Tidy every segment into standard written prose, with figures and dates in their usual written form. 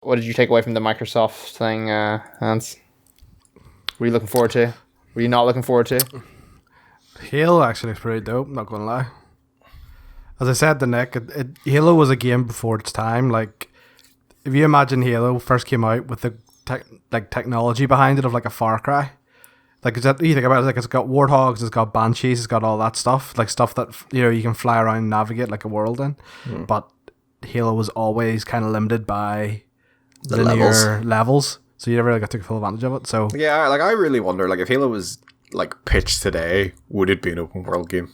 What did you take away from the Microsoft thing, Hans? Were you looking forward to? Were you not looking forward to? Halo actually is pretty dope, not gonna lie. As I said to Nick, Halo was a game before its time. Like, if you imagine Halo first came out with the technology behind it of like a Far Cry, like you think about it, like it's got warthogs, it's got banshees, it's got all that stuff, like stuff that you can fly around and navigate like a world in. But Halo was always kind of limited by The linear levels, so you never really got to take full advantage of it. So yeah, like I really wonder, like if Halo was like pitched today, would it be an open world game?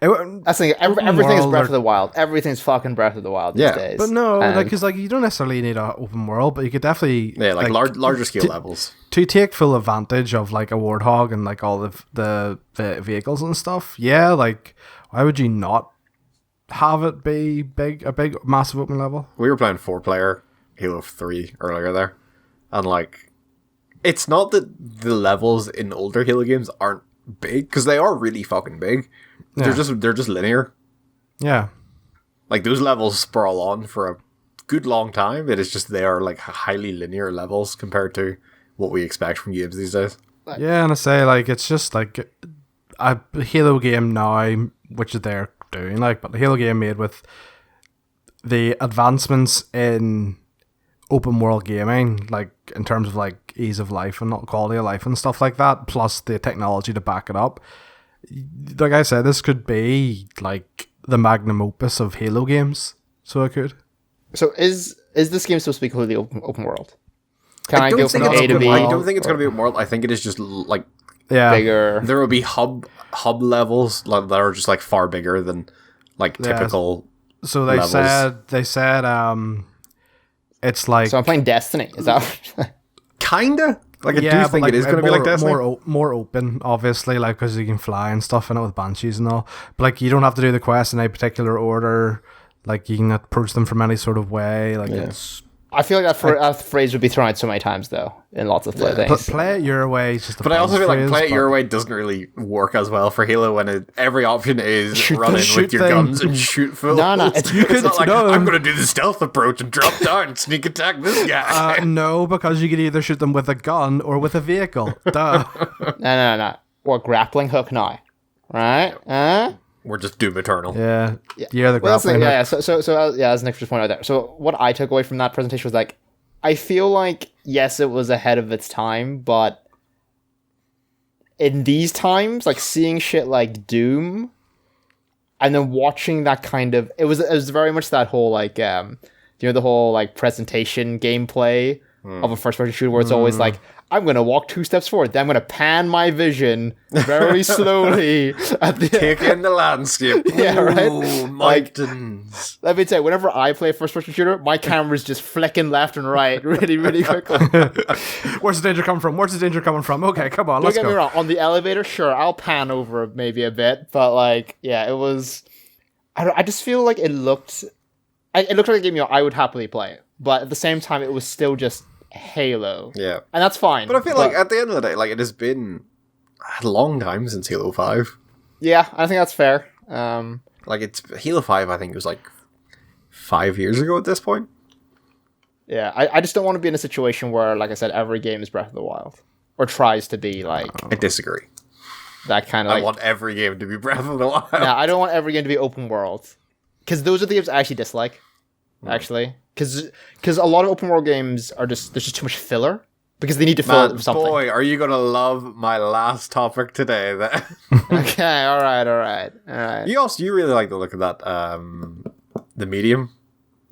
That's the thing. Everything's Breath of the Wild. Everything's fucking Breath of the Wild these days. But no, because you don't necessarily need an open world, but you could definitely larger scale levels to take full advantage of like a warthog and like all the vehicles and stuff. Yeah, like why would you not have it be a big massive open level? We were playing 4-player Halo 3 earlier there, and like it's not that the levels in older Halo games aren't big, because they are really fucking big. Yeah. They're just linear. Yeah, like those levels sprawl on for a good long time. It is just they are like highly linear levels compared to what we expect from games these days. Yeah, and I say like it's just like a Halo game now, which they're doing but the Halo game made with the advancements in open world gaming, like in terms of like ease of life and not quality of life and stuff like that, plus the technology to back it up. Like I said, this could be like the magnum opus of Halo games. So it could. So is this game supposed to be completely open world? Can I go from A to B? I don't think it's going to be open world. I think it is just like bigger. There will be hub levels that are just like far bigger than like typical. So they levels. said it's like, so I'm playing Destiny. Is that kinda? Like I do think it is going to be like Destiny. More open, obviously, like because you can fly and stuff in it with banshees and all. But like you don't have to do the quest in a particular order. Like you can approach them from any sort of way. Like it's. I feel like that phrase would be thrown out so many times though in lots of things. But play it your way is just. But I also feel like play it your way doesn't really work as well for Halo when every option is run in with your guns and shoot fools. No, it's not like I'm going to do the stealth approach and drop down and sneak attack this guy. No, because you can either shoot them with a gun or with a vehicle. Duh. No. Or grappling hook now, right? We're just Doom Eternal. Yeah. You're the grappling hook. So as Nick just pointed out there. So what I took away from that presentation was like, I feel like, yes, it was ahead of its time, but in these times, like seeing shit like Doom and then watching that kind of, it was very much that whole like, the whole like presentation gameplay of a first-person shooter where it's always like, I'm going to walk 2 steps forward, then I'm going to pan my vision very slowly at the take in the landscape. Yeah, right? Ooh, mountains. Let me tell you, whenever I play a first-person shooter, my camera's just flicking left and right really, really quickly. Where's the danger coming from? Okay, come on, let's go. Don't get me wrong, on the elevator, sure, I'll pan over maybe a bit, but like, yeah, it was... I just feel like it looked like a game I would happily play, but at the same time, it was still just Halo. Yeah. And that's fine. But I feel like at the end of the day, like it has been a long time since Halo 5. Yeah, I think that's fair. Like it's Halo 5, I think it was like 5 years ago at this point. Yeah, I just don't want to be in a situation where, like I said, every game is Breath of the Wild. Or tries to be like... I disagree. That kind of I want every game to be Breath of the Wild. No, I don't want every game to be open world. Because those are the games I actually dislike. Actually. Because a lot of open world games are there's just too much filler. Because they need to fill it with something. Boy, are you going to love my last topic today. Okay, alright. You really like the look of that, the Medium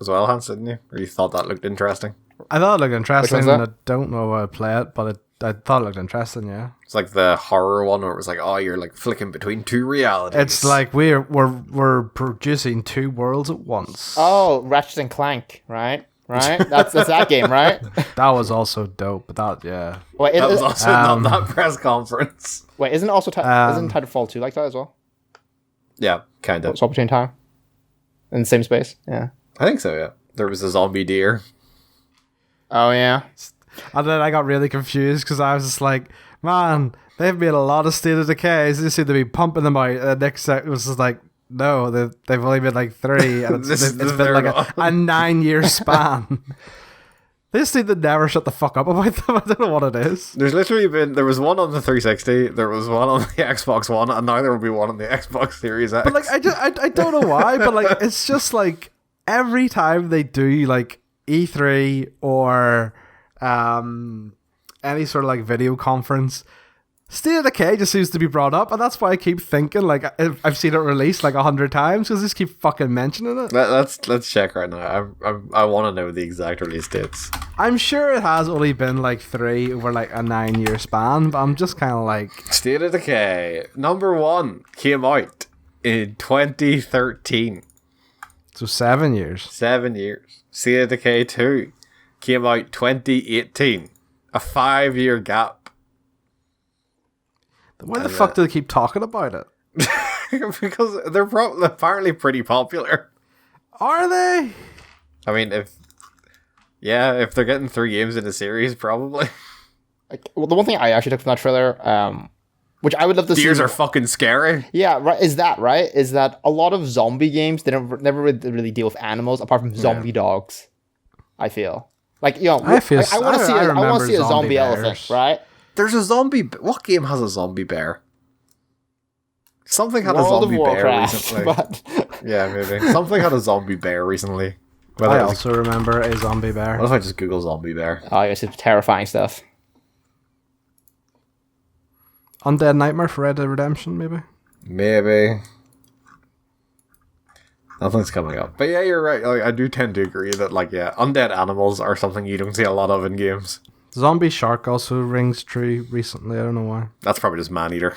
as well, Hans, didn't you? Or you thought that looked interesting? I thought it looked interesting, and I don't know how to play it, but I thought it looked interesting, yeah. It's like the horror one where it was like, oh, you're like flicking between 2 realities. It's like we're producing 2 worlds at once. Oh, Ratchet and Clank, right? That's that game, right? That was also dope, but yeah. Wait, that was also not that press conference. Wait, isn't Titanfall 2 like that as well? Yeah, kind of. Swap between time? In the same space? Yeah. I think so, yeah. There was a zombie deer. Oh, yeah. And then I got really confused because I was just like, man, they've made a lot of State of Decays. They seem to be pumping them out. The next set was just like, no, they've only made like 3. And it's been like a 9-year span. They just need to never shut the fuck up about them. I don't know what it is. There's literally there was one on the 360, there was one on the Xbox One, and now there will be one on the Xbox Series X. But like, I don't know why, but like, it's just like every time they do like E3 or any sort of like video conference, State of Decay just seems to be brought up, and that's why I keep thinking like I've seen it released like 100 times because they just keep fucking mentioning it. Let's check right now. I want to know the exact release dates. I'm sure it has only been like 3 over like a 9-year span, but I'm just kind of like, State of Decay number 1 came out in 2013. so 7 years. 7 years. State of Decay 2 came out 2018. A 5-year gap. Why the fuck do they keep talking about it? Because they're apparently pretty popular. Are they? I mean, if they're getting 3 games in a series, probably. Like, well, the one thing I actually took from that trailer, which I would love to see. Deers are fucking scary. Yeah, right. Is that a lot of zombie games? They never really deal with animals apart from zombie dogs. I feel like, you know, I want to see a zombie elephant, right? There's a zombie. What game has a zombie bear? Something had World a zombie of Warcraft, bear recently. But Yeah, maybe. Something had a zombie bear recently. I also remember a zombie bear. What if I just Google zombie bear? oh, I guess it's terrifying stuff. Undead Nightmare for Red Dead Redemption, maybe? Maybe. Nothing's coming up. But yeah, you're right. Like, I do tend to agree that, like, yeah, undead animals are something you don't see a lot of in games. Zombie Shark also rings true recently. I don't know why. That's probably just Man-Eater.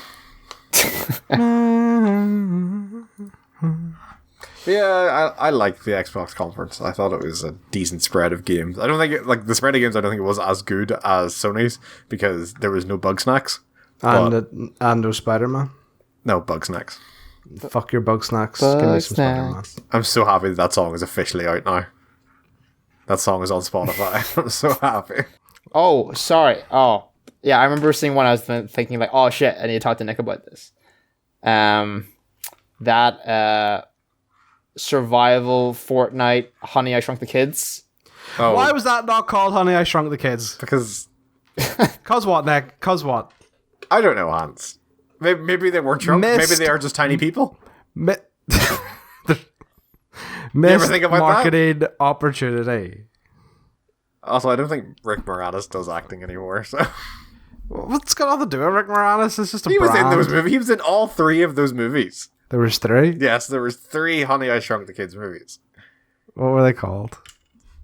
Yeah, I liked the Xbox conference. I thought it was a decent spread of games. I don't think the spread of games, I don't think it was as good as Sony's because there was no bug snacks. And no Spider-Man. No bug snacks. Fuck your bug snacks. Give me some Spider-Man. I'm so happy that song is officially out now. That song is on Spotify. I'm so happy. Oh, sorry. Oh, yeah. I remember seeing one. I was thinking like, oh shit, I need to talk to Nick about this. That survival Fortnite Honey I Shrunk the Kids. Oh, Why was that not called Honey, I Shrunk the Kids? because Cause what, Nick? Cause what? I don't know, Hans. Maybe they weren't drunk. Maybe they are just tiny people. Missed think about that? marketing opportunity. Also, I don't think Rick Moranis does acting anymore. So What's got all to do with Rick Moranis? It's just a he was brand. in those movies. He was in all 3 of those movies. There was 3? Yes, there was 3 Honey I Shrunk the Kids movies. What were they called?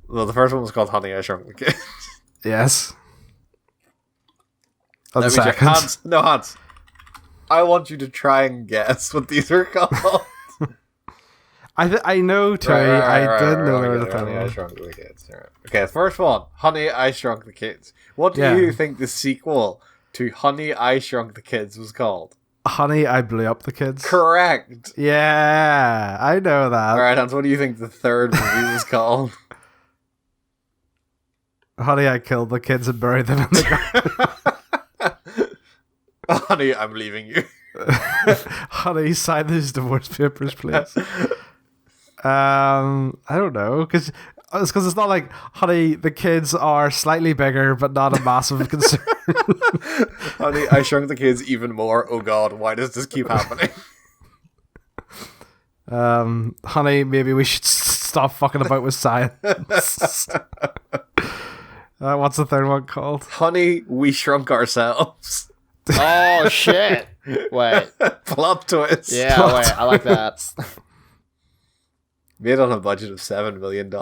Well, the first one was called Honey I Shrunk the Kids. Yes. Let me check. Hans. I want you to try and guess what these are called. I know, Terry. I did know they were the Honey I title. Shrunk the Kids. Right. Okay, the first one, Honey I Shrunk the Kids. What do you think the sequel to Honey I Shrunk the Kids was called? Honey, I Blew Up the Kids. Correct. Yeah, I know that. All right, Hans. What do you think the third movie was called? Honey, I Killed the Kids and Buried Them in the ground. Honey, I'm leaving you. Honey, sign these divorce papers, please. I don't know, because it's not like, honey, the kids are slightly bigger, but not a massive concern. Honey, I Shrunk the Kids even more. Oh God, why does this keep happening? Honey, maybe we should stop fucking about with science. What's the third one called? Honey, we shrunk ourselves. Oh shit! Wait. Plot twist. Yeah. Wait. I like that. Made on a budget of $7 million.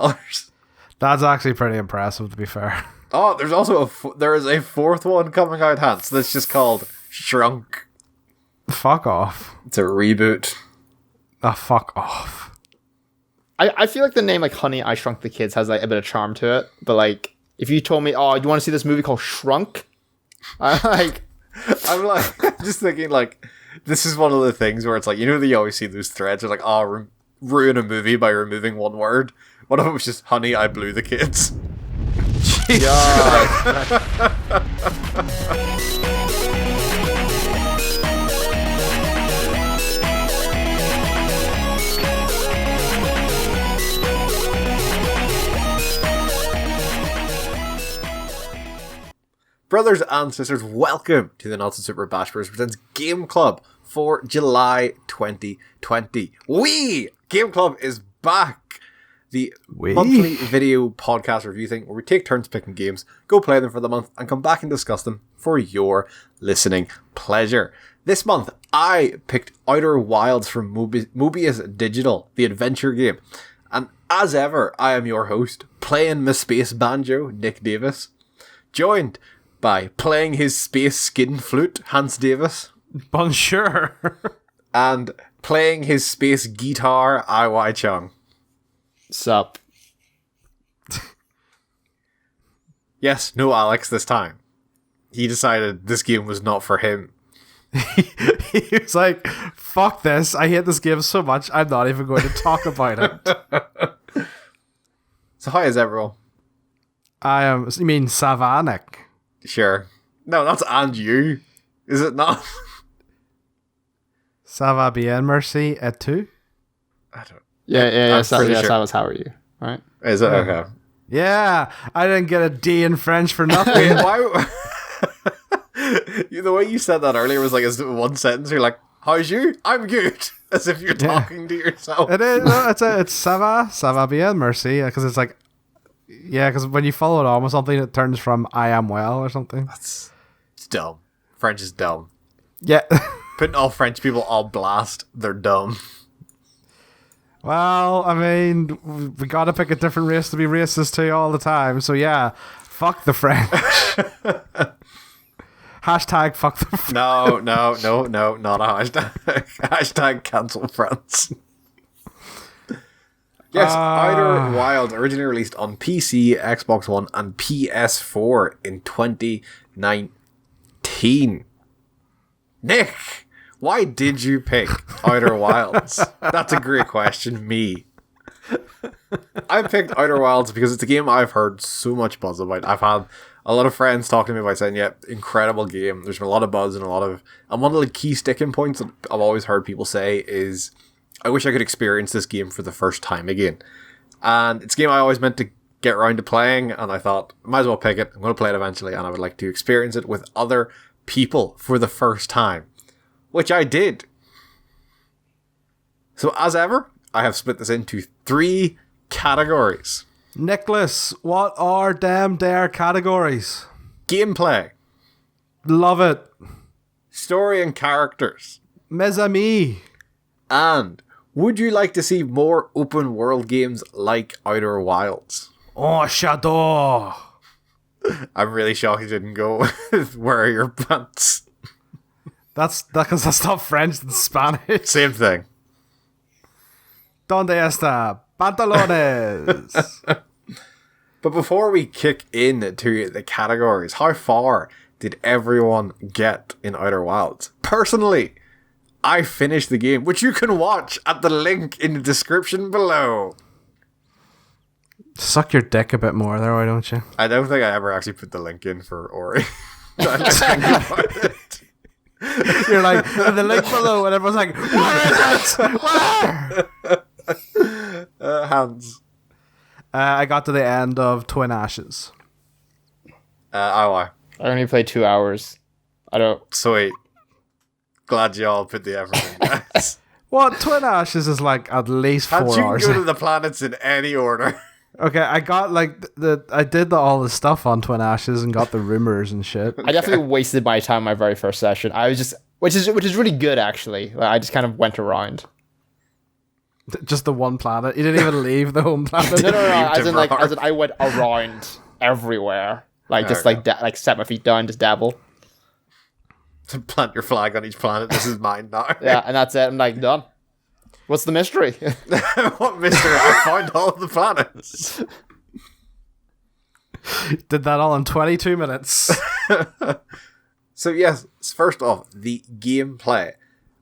That's actually pretty impressive, to be fair. Oh, there's also there is a 4th one coming out, Hans. That's just called Shrunk. Fuck off. It's a reboot. Fuck off. I feel like the name like Honey I Shrunk the Kids has like a bit of charm to it, but like if you told me, oh, you want to see this movie called Shrunk? I'm just thinking like this is one of the things where it's like, you know, you always see those threads. They're like, oh, ruin a movie by removing one word. What if it was just Honey, I Blew the Kids? Brothers and sisters, welcome to the Not So Super Bash Bros presents Game Club for July 2020. Game Club is back! The monthly video podcast review thing where we take turns picking games, go play them for the month, and come back and discuss them for your listening pleasure. This month, I picked Outer Wilds from Mobius Digital, the adventure game. And as ever, I am your host, playing my space banjo, Nick Davis, joined by playing his space skin flute, Hans Davis. Bonjour. And playing his space guitar, IY Chung. Sup. Yes, no Alex this time. He decided this game was not for him. He was like, fuck this, I hate this game so much, I'm not even going to talk about it. So hi is everyone. You mean Savanik? Sure. No, that's and you. Is it not? Ça va bien, merci, et tu? I don't. Yeah. I'm pretty sure. That was how are you? Right? Is it? Okay. Yeah, I didn't get a D in French for nothing. Wait, why? The way you said that earlier was like as one sentence. You're like, "How's you? I'm good," as if you're talking to yourself. It is. No, it's ça va bien, merci, because it's like, yeah, because when you follow it on with something, it turns from I am well or something. It's dumb. French is dumb. Yeah. Putting all French people on blast, they're dumb. Well, I mean, we gotta pick a different race to be racist to all the time. So yeah, fuck the French. Hashtag fuck the French. No, not a hashtag. Hashtag cancel France. Yes, Outer Wilds originally released on PC, Xbox One, and PS4 in 2019. Nick, why did you pick Outer Wilds? That's a great question. Me. I picked Outer Wilds because it's a game I've heard so much buzz about. I've had a lot of friends talk to me about saying, yeah, incredible game. There's been a lot of buzz and and one of the key sticking points that I've always heard people say is, I wish I could experience this game for the first time again. And it's a game I always meant to get around to playing, and I thought, might as well pick it. I'm going to play it eventually, and I would like to experience it with other people for the first time. Which I did. So as ever, I have split this into 3 categories. Nicholas, what are damn dare categories? Gameplay, Love it. story and characters, Mes amis. and would you like to see more open world games like Outer Wilds? Oh, j'adore. I'm really shocked you didn't go with where are your pants? That's because that's not French, it's Spanish. Same thing. Donde está pantalones? But before we kick into the categories, how far did everyone get in Outer Wilds? Personally, I finished the game, which you can watch at the link in the description below. Suck your dick a bit more there, why don't you? I don't think I ever actually put the link in for Ori. I'm just thinking about it. You're like, the link below, and everyone's like, where is it? Where? Hands. I got to the end of Twin Ashes. I I only played 2 hours. I don't. Sweet. Glad y'all put the effort in, guys. Well, Twin Ashes is like at least 4 How'd you hours. go to the planets in any order? Okay, I got like I did all the stuff on Twin Ashes and got the rumors and shit. I definitely wasted my time my very first session. I was just, which is really good actually. Like, I just kind of went around. Just the one planet. You didn't even leave the home planet. No. As in, Devour. as in, I went around everywhere. Like just like set my feet down, just dabble. To plant your flag on each planet. This is mine now. Yeah, and that's it. I'm like done. What's the mystery? What mystery? I found all of the planets. Did that all in 22 minutes. So yes, first off, the gameplay.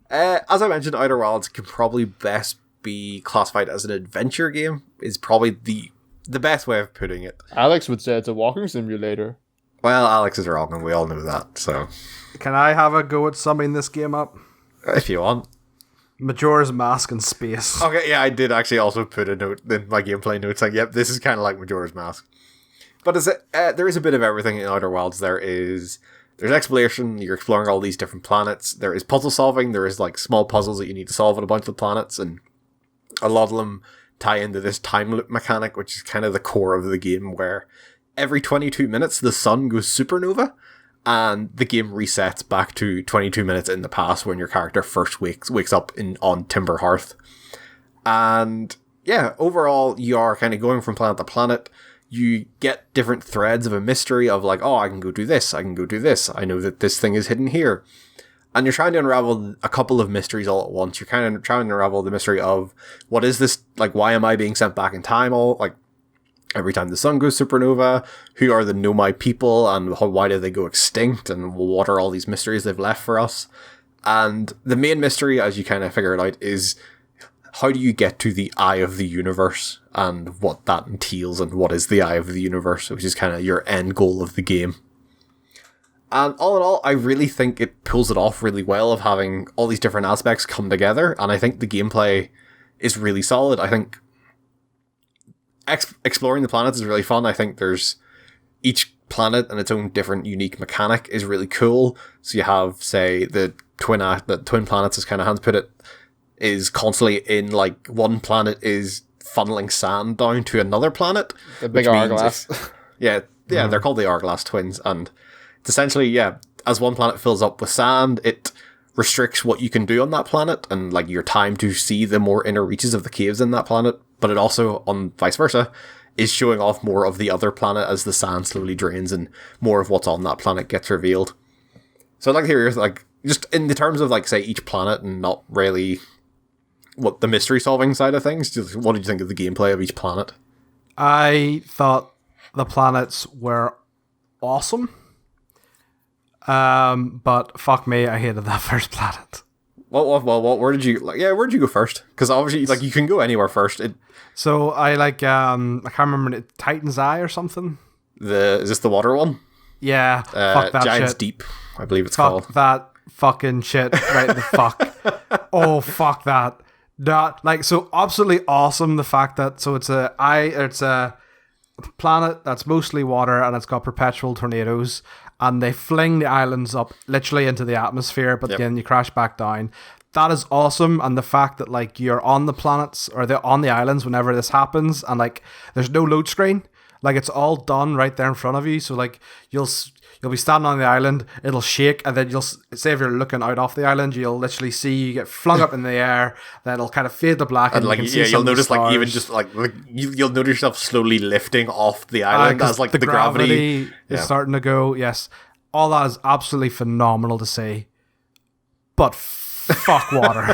As I mentioned, Outer Wilds can probably best be classified as an adventure game. Is probably the best way of putting it. Alex would say it's a walking simulator. Well, Alex is wrong, and we all know that. So, Can I have a go at summing this game up? if you want. Majora's Mask in space. Okay, yeah, I did actually also put a note in my gameplay notes like, yep, this is kind of like Majora's Mask. But there is a bit of everything in Outer Wilds. There's exploration, you're exploring all these different planets. There is puzzle solving, there is like small puzzles that you need to solve on a bunch of planets, and a lot of them tie into this time loop mechanic, which is kind of the core of the game, where every 22 minutes the sun goes supernova, and the game resets back to 22 minutes in the past when your character first wakes up on Timber Hearth. And yeah, overall, you are kind of going from planet to planet. You get different threads of a mystery of like, oh, I can go do this, I can go do this, I know that this thing is hidden here. And you're trying to unravel a couple of mysteries all at once. You're kind of trying to unravel the mystery of, what is this, like, why am I being sent back in time all, like, every time the sun goes supernova? Who are the Nomai people, and why did they go extinct, and what are all these mysteries they've left for us? And the main mystery, as you kind of figure it out, is how do you get to the eye of the universe, and what that entails, and what is the eye of the universe, which is kind of your end goal of the game. And all in all, I really think it pulls it off really well of having all these different aspects come together, and I think the gameplay is really solid. I think exploring the planets is really fun. I think there's each planet and its own different unique mechanic is really cool. So you have, say, the twin planets, as kind of Hans put it, is constantly in, like, one planet is funneling sand down to another planet. The big hourglass. Yeah, they're called the hourglass twins, and it's essentially, yeah, as one planet fills up with sand, it restricts what you can do on that planet, and, like, your time to see the more inner reaches of the caves in that planet, but it also, on vice versa, is showing off more of the other planet as the sand slowly drains and more of what's on that planet gets revealed. So I'd like to hear, like, just in the terms of, like, say, each planet and not really what the mystery solving side of things, what did you think of the gameplay of each planet? I thought the planets were awesome. But fuck me, I hated that first planet. Well, where did you, like, yeah, where did you go first? Because obviously, like, you can go anywhere first. So I like, I can't remember, Titan's Eye or something? Is this the water one? Yeah, fuck that Giant's shit. Deep, I believe it's fuck called. That fucking shit right in the fuck. Oh, fuck that. That, like, so absolutely awesome, the fact that, so it's a planet that's mostly water, and it's got perpetual tornadoes, and they fling the islands up literally into the atmosphere, but then you crash back down. That is awesome, and the fact that, like, you're on the planets, or they're on the islands whenever this happens, and, like, there's no load screen. Like, it's all done right there in front of you, so, like, you'll be standing on the island, it'll shake, and then you'll, say if you're looking out off the island, you'll literally see you get flung up in the air, then it'll kind of fade to black, and like, you can see you'll notice, stars. like, even just, like you'll notice yourself slowly lifting off the island as, like, the gravity is starting to go, yes. All that is absolutely phenomenal to see. But fuck water.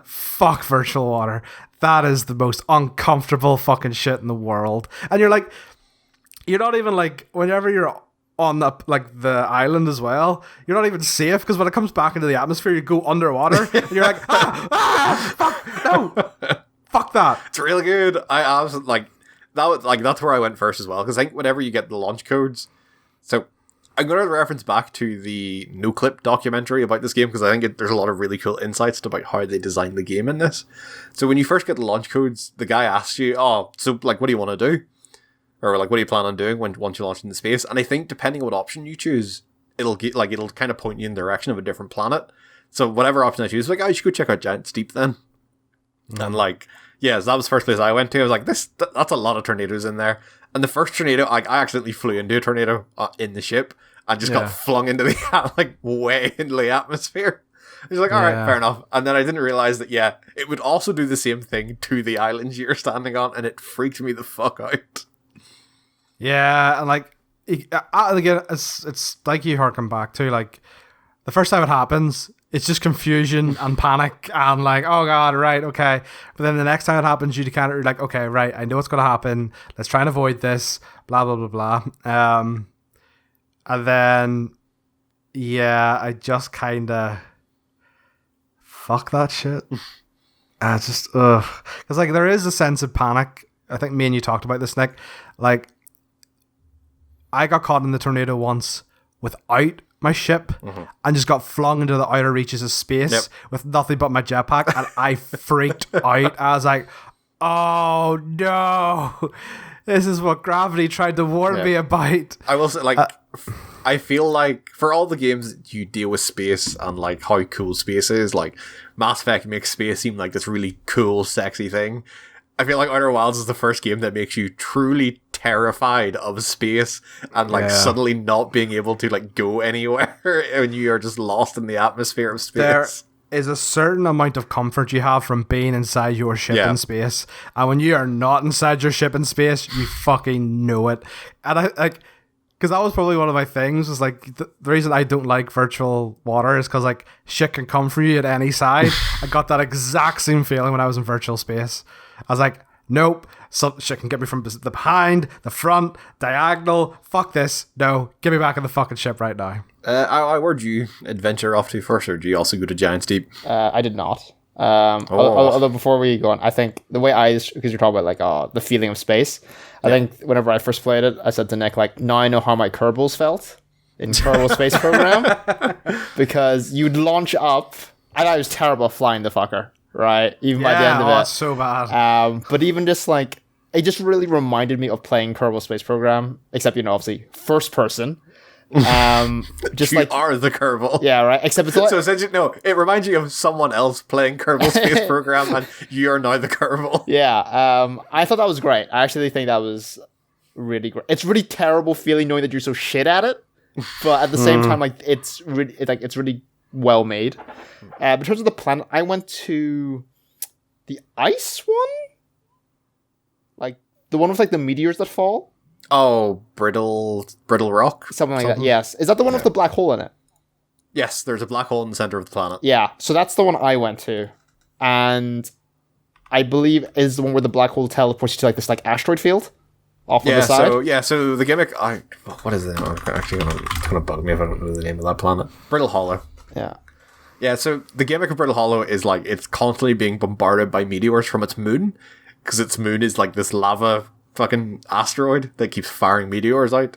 Fuck virtual water. That is the most uncomfortable fucking shit in the world. And you're like, you're not even, like, whenever you're on the, like, the island as well, you're not even safe, because when it comes back into the atmosphere, you go underwater, and you're like, fuck, no, fuck that. It's really good. I absolutely, like, that was, like, that's where I went first as well, because I think whenever you get the launch codes, so I'm going to reference back to the No Clip documentary about this game, because I think there's a lot of really cool insights about how they designed the game in this. So when you first get the launch codes, the guy asks you, oh, so, like, what do you want to do? Or, like, what do you plan on doing once you launch into space? And I think depending on what option you choose, it'll kind of point you in the direction of a different planet. So whatever option I choose, like, oh, you should go check out Giant's Deep then. And, like, yeah, so that was the first place I went to. I was like, that's a lot of tornadoes in there. And the first tornado, I accidentally flew into a tornado in the ship. I just got flung into the, like, way into the atmosphere. He's like, all right, fair enough. And then I didn't realize that, it would also do the same thing to the islands you're standing on, and it freaked me the fuck out. Yeah, and, like, again, it's like you harken back to, like, the first time it happens, it's just confusion and panic and, like, oh god, right, okay. But then the next time it happens, you're like, okay, right, I know what's going to happen. Let's try and avoid this, blah, blah, blah, blah. And then, I just kind of fuck that shit. I just, because, like, there is a sense of panic. I think me and you talked about this, Nick. Like, I got caught in the tornado once without my ship and just got flung into the outer reaches of space with nothing but my jetpack, and I freaked out. I was like, oh no. This is what gravity tried to warn me about. I will say, like, I feel like for all the games that you deal with space and like how cool space is, like Mass Effect makes space seem like this really cool, sexy thing. I feel like Outer Wilds is the first game that makes you truly terrified of space and like suddenly not being able to like go anywhere when you are just lost in the atmosphere of space. There is a certain amount of comfort you have from being inside your ship in space, and when you are not inside your ship in space, you fucking know it. And I like, because that was probably one of my things, was like the reason I don't like virtual water is because like shit can come for you at any side. I got that exact same feeling when I was in virtual space. I was like, nope, some shit can get me from the behind, the front, diagonal. Fuck this. No, get me back in the fucking ship right now. Where'd you adventure off to first, or do you also go to Giant's Deep? I did not. Although before we go on, I think the way because you're talking about like the feeling of space, I think whenever I first played it, I said to Nick, like, now I know how my Kerbals felt in Kerbal Space Program, because you'd launch up, and I was terrible at flying the fucker, right? Even by the end of it, it's so bad. But even just like, it just really reminded me of playing Kerbal Space Program, except, you know, obviously first person. Just you like are the Kerbal. Yeah, right. Except it's like, so essentially, no, it reminds you of someone else playing Kerbal Space Program, and you are now the Kerbal. Yeah, I thought that was great. I actually think that was really great. It's really terrible feeling knowing that you're so shit at it, but at the same time, like it's really well made. In terms of the planet, I went to the ice one, like the one with like the meteors that fall. Oh, brittle rock? Something like that, yes. Is that the one with the black hole in it? Yes, there's a black hole in the center of the planet. Yeah, so that's the one I went to. And I believe is the one where the black hole teleports you to like this like asteroid field off on the side. So the gimmick, what is it? I'm actually gonna bug me if I don't know the name of that planet. Brittle Hollow. Yeah. Yeah, so the gimmick of Brittle Hollow is like it's constantly being bombarded by meteors from its moon, because its moon is like this lava fucking asteroid that keeps firing meteors out,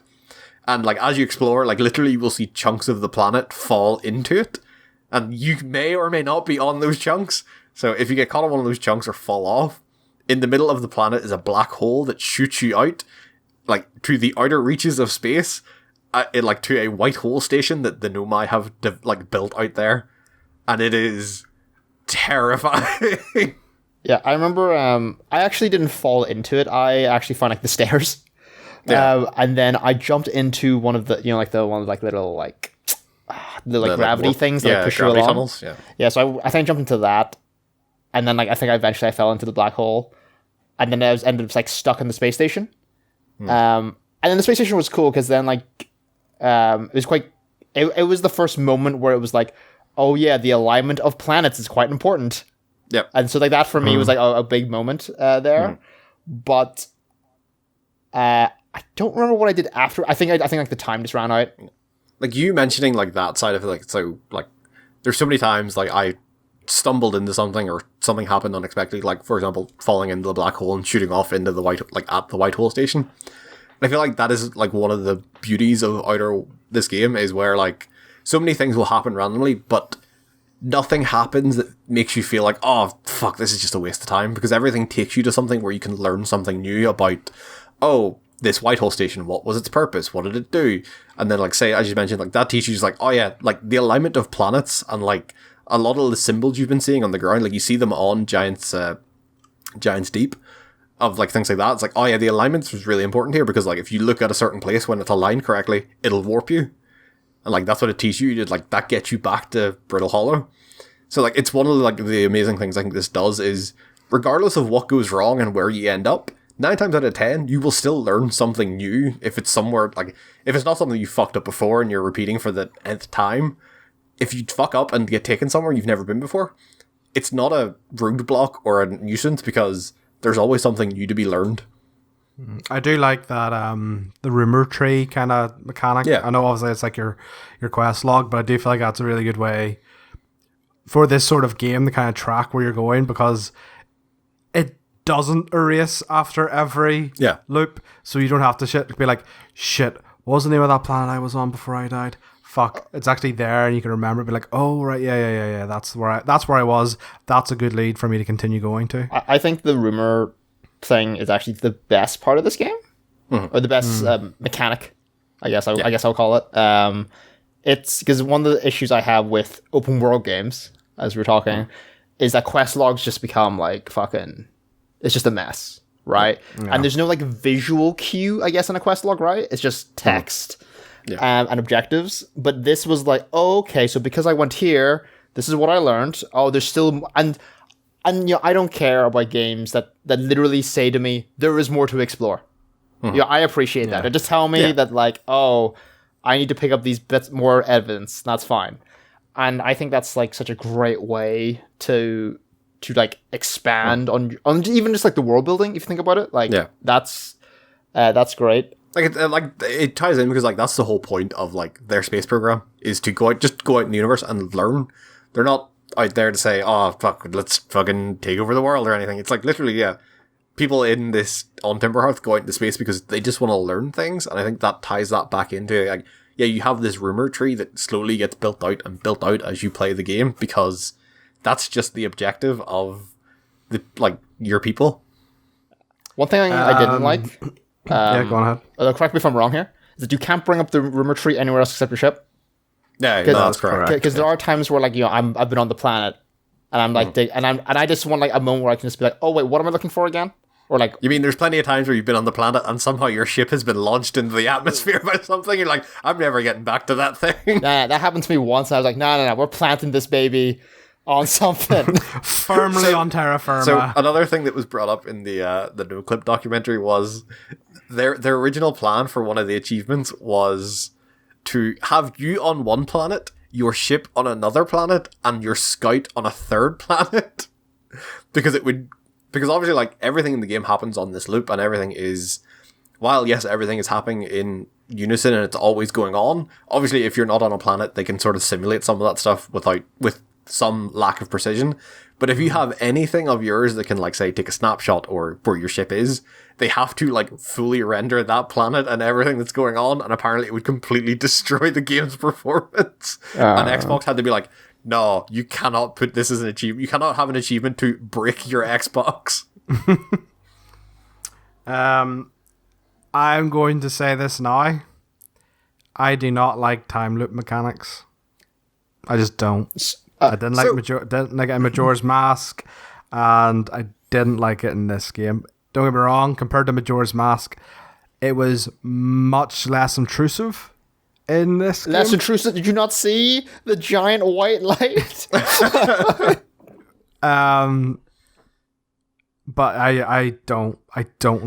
and like as you explore, like literally you will see chunks of the planet fall into it, and you may or may not be on those chunks. So if you get caught on one of those chunks or fall off, in the middle of the planet is a black hole that shoots you out like to the outer reaches of space, like to a white hole station that the Nomai have like built out there, and it is terrifying. Yeah, I remember I actually didn't fall into it. I actually found like the stairs. Yeah. And then I jumped into one of the, you know, like the one of like little like the gravity things that push you along. Tunnels, yeah, so I think I jumped into that. And then like I think eventually I fell into the black hole. And then I ended up like stuck in the space station. And then the space station was cool because then like it was quite it was the first moment where it was like, oh yeah, the alignment of planets is quite important. Yep. And so like that for me was like a big moment there. But I don't remember what I did after. I think like the time just ran out. Like you mentioning like that side of it, like so like there's so many times like I stumbled into something or something happened unexpectedly, like for example falling into the black hole and shooting off into the at the white hole station. And I feel like that is like one of the beauties of this game is where like so many things will happen randomly, but nothing happens that makes you feel like, oh, fuck, this is just a waste of time, because everything takes you to something where you can learn something new about, oh, this white hole station, what was its purpose? What did it do? And then, like, say, as you mentioned, like, that teaches you, like, oh, yeah, like, the alignment of planets and, like, a lot of the symbols you've been seeing on the ground, like, you see them on Giant's Deep, of, like, things like that. It's like, oh, yeah, the alignment was really important here, because, like, if you look at a certain place when it's aligned correctly, it'll warp you. And, like, that's what it teaches you. Like, that gets you back to Brittle Hollow. So, like, it's one of, like, the amazing things I think this does is, regardless of what goes wrong and where you end up, 9 times out of 10, you will still learn something new if it's somewhere, like, if it's not something you fucked up before and you're repeating for the nth time. If you fuck up and get taken somewhere you've never been before, it's not a roadblock or a nuisance, because there's always something new to be learned. I do like that the rumor tree kind of mechanic. Yeah. I know obviously it's like your quest log, but I do feel like that's a really good way for this sort of game to kind of track where you're going, because it doesn't erase after every loop, so you don't have to be like, shit, what was the name of that planet I was on before I died? Fuck, it's actually there, and you can remember it, be like, oh right, yeah, that's where I was. That's a good lead for me to continue going to. I think the rumor thing is actually the best part of this game. or the best mechanic. I guess I'll call it. It's because one of the issues I have with open world games, as we're talking, is that quest logs just become like fucking. It's just a mess, right? Yeah. And there's no like visual cue, I guess, in a quest log, right? It's just text and objectives. But this was like, oh, okay, so because I went here, this is what I learned. Oh, there's still and you know, I don't care about games that literally say to me there is more to explore. Yeah, I appreciate that. Just tell me that like, oh, I need to pick up these bits more evidence. That's fine. And I think that's like such a great way to like expand on even just like the world building. If you think about it, like that's great. Like it ties in because like that's the whole point of like their space program is to go out in the universe and learn. They're not out there to say, oh fuck, let's fucking take over the world or anything. It's like literally people in this on Timberhearth go out into space because they just want to learn things, and I think that ties that back into like you have this rumor tree that slowly gets built out as you play the game because that's just the objective of the like your people. One thing I didn't like, go on ahead. Correct me if I'm wrong here, is that you can't bring up the rumor tree anywhere else except your ship. Yeah, that's correct. Because there are times where like, you know, I've been on the planet and I'm like and I just want like a moment where I can just be like, oh wait, what am I looking for again? Or like, you mean there's plenty of times where you've been on the planet and somehow your ship has been launched into the atmosphere by something? You're like, I'm never getting back to that thing. Nah, that happened to me once. And I was like, no, we're planting this baby on something firmly on terra firma. So another thing that was brought up in the NoClip documentary was their original plan for one of the achievements was to have you on one planet, your ship on another planet, and your scout on a third planet, because obviously like everything in the game happens on this loop, and everything is, while yes, everything is happening in unison and it's always going on. Obviously, if you're not on a planet, they can sort of simulate some of that stuff with some lack of precision. But if you have anything of yours that can, like, say, take a snapshot or where your ship is, they have to, like, fully render that planet and everything that's going on, and apparently it would completely destroy the game's performance. And Xbox had to be like, no, you cannot put this as an achievement. You cannot have an achievement to break your Xbox. I'm going to say this now. I do not like time loop mechanics. I just don't. I didn't like it in Majora's Mask, and I didn't like it in this game. Don't get me wrong, compared to Majora's Mask, it was much less intrusive in this game. Less intrusive? Did you not see the giant white light? But I don't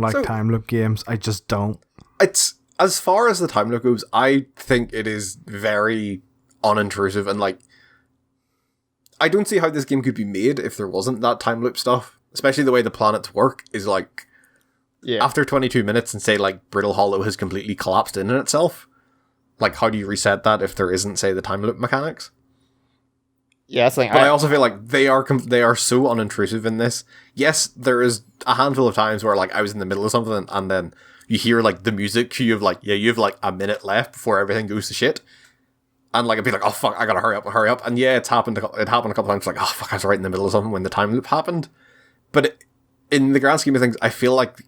like time loop games. I just don't. It's, as far as the time loop goes, I think it is very unintrusive, and like, I don't see how this game could be made if there wasn't that time loop stuff. Especially the way the planets work is like, after 22 minutes and say like Brittle Hollow has completely collapsed in itself, like how do you reset that if there isn't, say, the time loop mechanics? Yeah, it's like, but I also feel like they are so unintrusive in this. Yes, there is a handful of times where like I was in the middle of something and then you hear like the music cue of like, you have like a minute left before everything goes to shit. And like I'd be like, oh fuck, I gotta hurry up. And yeah, it happened a couple times. Like, oh fuck, I was right in the middle of something when the time loop happened. But in the grand scheme of things, I feel like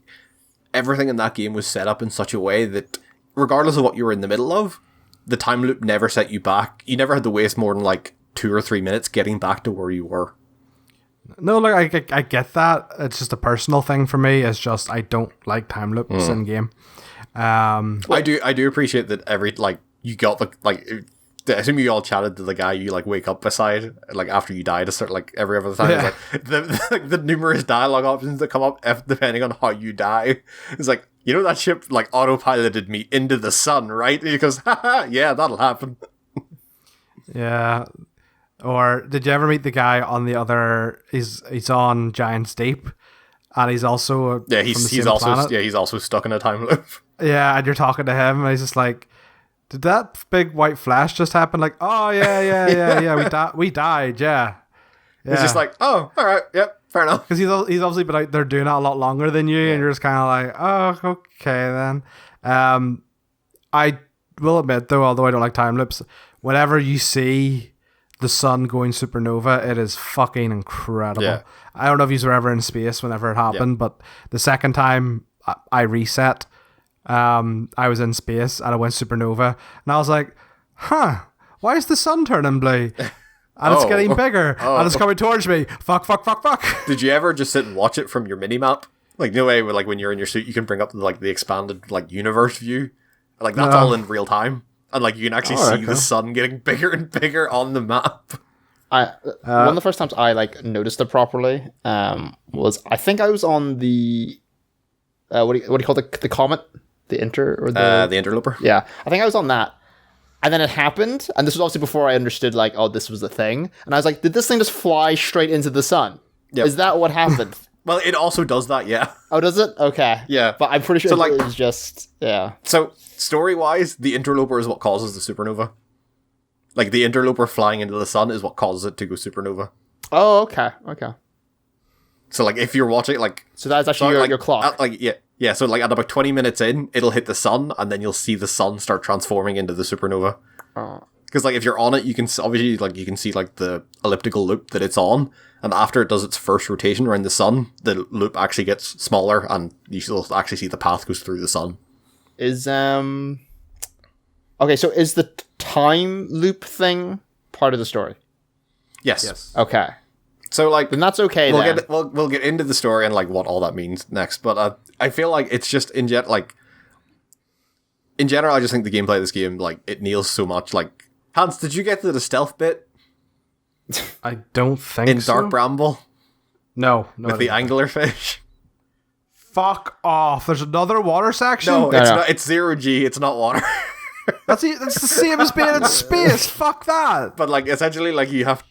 everything in that game was set up in such a way that, regardless of what you were in the middle of, the time loop never set you back. You never had to waste more than like 2 or 3 minutes getting back to where you were. No, like I get that. It's just a personal thing for me. It's just I don't like time loops in game. I do appreciate that you got the like. I assume you all chatted to the guy you like wake up beside like after you die to start like every other time. Yeah. It's like the numerous dialogue options that come up depending on how you die. It's like, you know, that ship like autopiloted me into the sun, right? And he goes, haha, yeah, that'll happen. Yeah. Or did you ever meet the guy on the other? He's on Giant's Deep, and he's also he's also stuck in a time loop. Yeah, and you're talking to him, and he's just like, did that big white flash just happen? Like, oh yeah, we died, yeah. It's just like, oh, all right, yep, fair enough. Because he's obviously been out there doing that a lot longer than you, and you're just kind of like, oh, okay then. I will admit though, although I don't like time loops, whenever you see the sun going supernova, it is fucking incredible. Yeah. I don't know if you were ever in space whenever it happened, but the second time I reset, I was in space and I went supernova, and I was like, huh, why is the sun turning blue? And it's getting bigger, and it's coming towards me. Fuck. Did you ever just sit and watch it from your mini-map? Like, no way, like, when you're in your suit, you can bring up, like, the expanded, like, universe view. Like, that's all in real time. And, like, you can actually see the sun getting bigger and bigger on the map. One of the first times I, like, noticed it properly was, I think I was on the, what do you call it, the comet? The interloper? Yeah, I think I was on that. And then it happened, and this was obviously before I understood, like, oh, this was the thing. And I was like, did this thing just fly straight into the sun? Yep. Is that what happened? Well, it also does that, yeah. Oh, does it? Okay. Yeah. But I'm pretty sure it was just, yeah. So, story-wise, the interloper is what causes the supernova. Like, the interloper flying into the sun is what causes it to go supernova. Oh, okay. So, like, if you're watching, like... So that's actually your clock. Yeah, so, like, at about 20 minutes in, it'll hit the sun, and then you'll see the sun start transforming into the supernova. Oh. Because, like, if you're on it, you can obviously, like, you can see, like, the elliptical loop that it's on, and after it does its first rotation around the sun, the loop actually gets smaller, and you will actually see the path goes through the sun. Okay, so is the time loop thing part of the story? Yes. Okay. So, like... Then that's okay, we'll get into the story and, like, what all that means next, but I feel like it's just, in general, I just think the gameplay of this game, like, it nails so much, like... Hans, did you get to the stealth bit? I don't think in Dark Bramble? No. With the anglerfish? Fuck off. There's another water section? No, it's not. It's 0G. It's not water. That's the same as being in space. Fuck that. But, like, essentially, like, you have...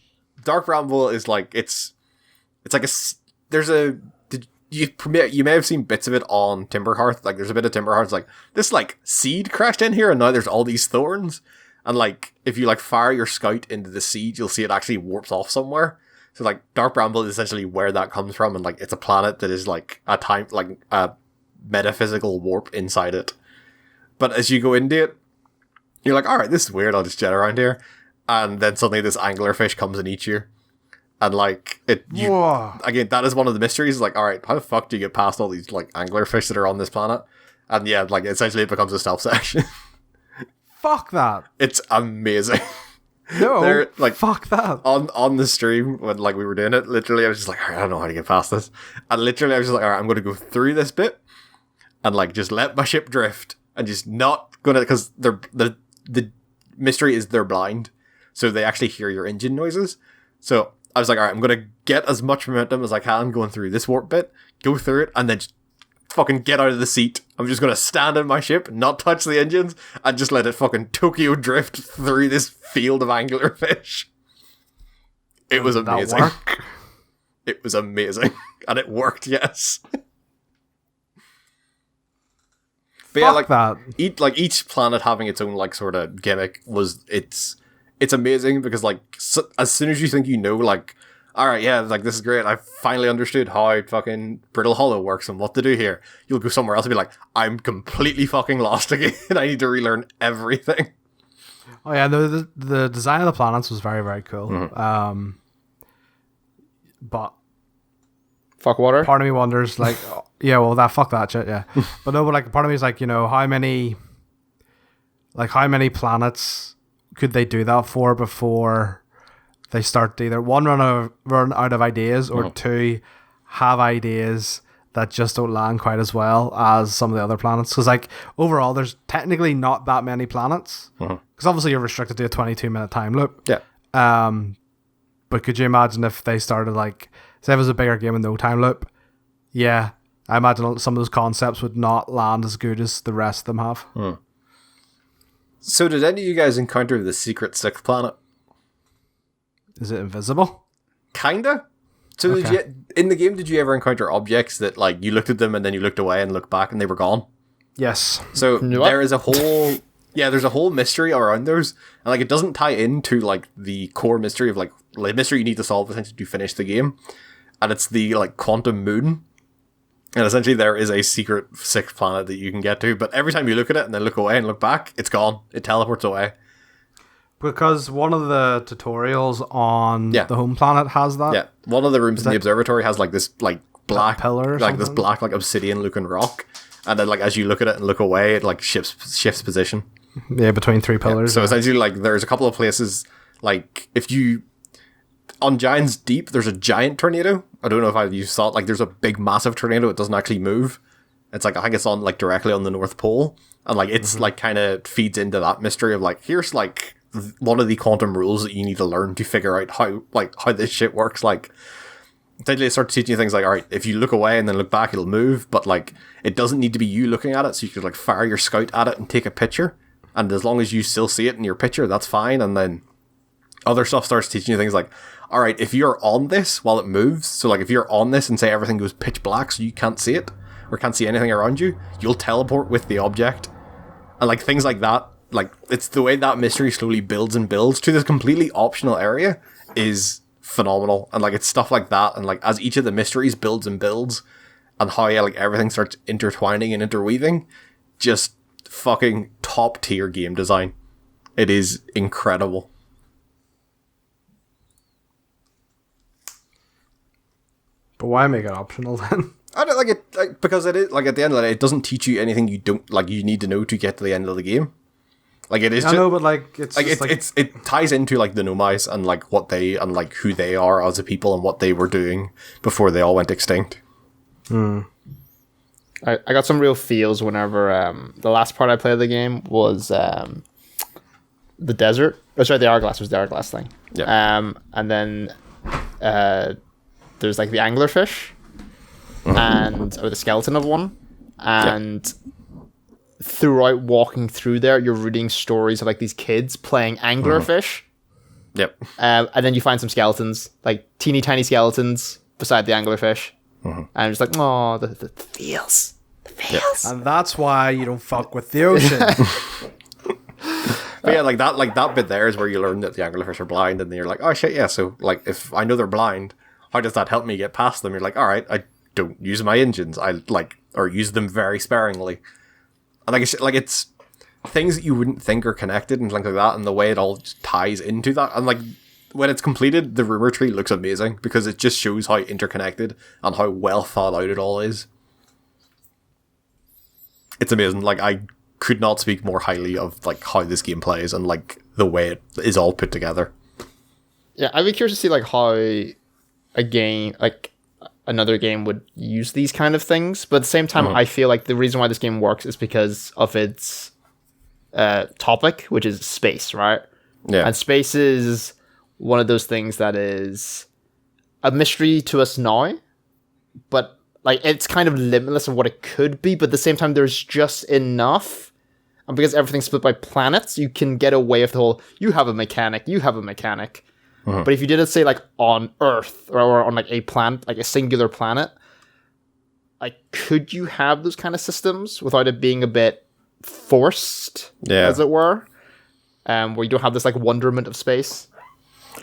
Dark Bramble is, like, it's like a... There's a... You may have seen bits of it on Timberhearth. Like, there's a bit of Timberhearth. Like, this, like, seed crashed in here, and now there's all these thorns. And, like, if you, like, fire your scout into the seed, you'll see it actually warps off somewhere. So, like, Dark Bramble is essentially where that comes from. And, like, it's a planet that is, like, a metaphysical warp inside it. But as you go into it, you're like, alright, this is weird. I'll just jet around here. And then suddenly this anglerfish comes and eats you. And, like, again, that is one of the mysteries. Like, alright, how the fuck do you get past all these, like, anglerfish that are on this planet? And yeah, like, essentially it becomes a stealth section. Fuck that. It's amazing. No, like, fuck that. On the stream, when, like, we were doing it, literally, I was just like, I don't know how to get past this. And literally, I was just like, alright, I'm going to go through this bit and, like, just let my ship drift and just not gonna, because the mystery is they're blind. So they actually hear your engine noises. So I was like, alright, I'm going to get as much momentum as I can going through this warp bit, go through it, and then just fucking get out of the seat. I'm just going to stand in my ship, not touch the engines, and just let it fucking Tokyo drift through this field of anglerfish. It was amazing. It was amazing. And it worked, yes. But yeah, like that. Each planet having its own, like, sort of gimmick it's amazing because, like, as soon as you think you know, like, alright, yeah, like, this is great, I finally understood how fucking Brittle Hollow works and what to do here, you'll go somewhere else and be like, I'm completely fucking lost again, I need to relearn everything. Oh yeah, the design of the planets was very, very cool. Mm-hmm. But fuck water? Part of me wonders, like, yeah, well, fuck that shit, yeah. But no, but, like, part of me is like, you know, how many planets could they do that for before they start to either one run out of ideas, or two have ideas that just don't land quite as well as some of the other planets? Because, like, overall, there's technically not that many planets. Because obviously you're restricted to a 22-minute time loop. Yeah. But could you imagine if they started, like, say it was a bigger game with no time loop? Yeah, I imagine some of those concepts would not land as good as the rest of them have. So did any of you guys encounter the secret sixth planet? Is it invisible? Kinda. So okay. In the game, did you ever encounter objects that, like, you looked at them and then you looked away and looked back and they were gone? Yes. So there is a whole... Yeah, there's a whole mystery around those. And, like, it doesn't tie into, like, the core mystery of, like the mystery you need to solve essentially to finish the game. And it's the, like, quantum moon. And essentially there is a secret sixth planet that you can get to. But every time you look at it and then look away and look back, it's gone. It teleports away. Because one of the tutorials on the home planet has that. Yeah, one of the rooms in the observatory has, like, this, like, black pillar or like something? This black, like, obsidian looking rock, and then like as you look at it and look away, it like shifts position. Yeah, between three pillars. So essentially, like there's a couple of places like if you on Giant's Deep, there's a giant tornado. I don't know if you saw it. Like there's a big, massive tornado. It doesn't actually move. It's like I think it's on like directly on the North Pole, and like it's like kind of feeds into that mystery of like here's like one of the quantum rules that you need to learn to figure out how this shit works. Like they start teaching you things like, all right, if you look away and then look back, it'll move, but like it doesn't need to be you looking at it, so you could like fire your scout at it and take a picture, and as long as you still see it in your picture, that's fine. And then other stuff starts teaching you things like, all right, if you're on this while it moves, so like if you're on this and say everything goes pitch black so you can't see it or can't see anything around you, you'll teleport with the object. And like things like that, like it's the way that mystery slowly builds and builds to this completely optional area is phenomenal. And like it's stuff like that, and like as each of the mysteries builds and builds and how like everything starts intertwining and interweaving, just fucking top tier game design. It is incredible. But why make it optional then? I don't like it, like, because it is like at the end of the day, it doesn't teach you anything you don't like. You need to know to get to the end of the game. Like it is. I know, but like it's like just it ties into like the Nomais and like what they and like who they are as a people and what they were doing before they all went extinct. I got some real feels whenever the last part I played of the game was the desert. Oh, sorry, the hourglass was the hourglass thing. Yeah. And then there's like the anglerfish, or the skeleton of one, and throughout walking through there, you're reading stories of like these kids playing anglerfish. Yep. And then you find some skeletons, like teeny tiny skeletons beside the anglerfish. And I'm just like, oh, the feels. The feels. and that's why you don't fuck with the ocean. But yeah, like that bit there is where you learn that the anglerfish are blind, and then you're like, oh shit, yeah. So like, if I know they're blind, how does that help me get past them? You're like, all right, I don't use my engines. I or use them very sparingly. And it's things that you wouldn't think are connected and things like that, and the way it all just ties into that. And like when it's completed, the rumor tree looks amazing because it just shows how interconnected and how well thought out it all is. It's amazing. Like I could not speak more highly of like how this game plays and like the way it is all put together. Yeah, I'd be curious to see like how a game like another game would use these kind of things, but at the same time I feel like the reason why this game works is because of its topic, which is space, right? Yeah. And space is one of those things that is a mystery to us now, but like it's kind of limitless of what it could be, but at the same time there's just enough, and because everything's split by planets, you can get away with the whole you have a mechanic. But if you did it, say, like, on Earth, or on, like, a planet, like, a singular planet, like, could you have those kind of systems without it being a bit forced, as it were? Where you don't have this, like, wonderment of space?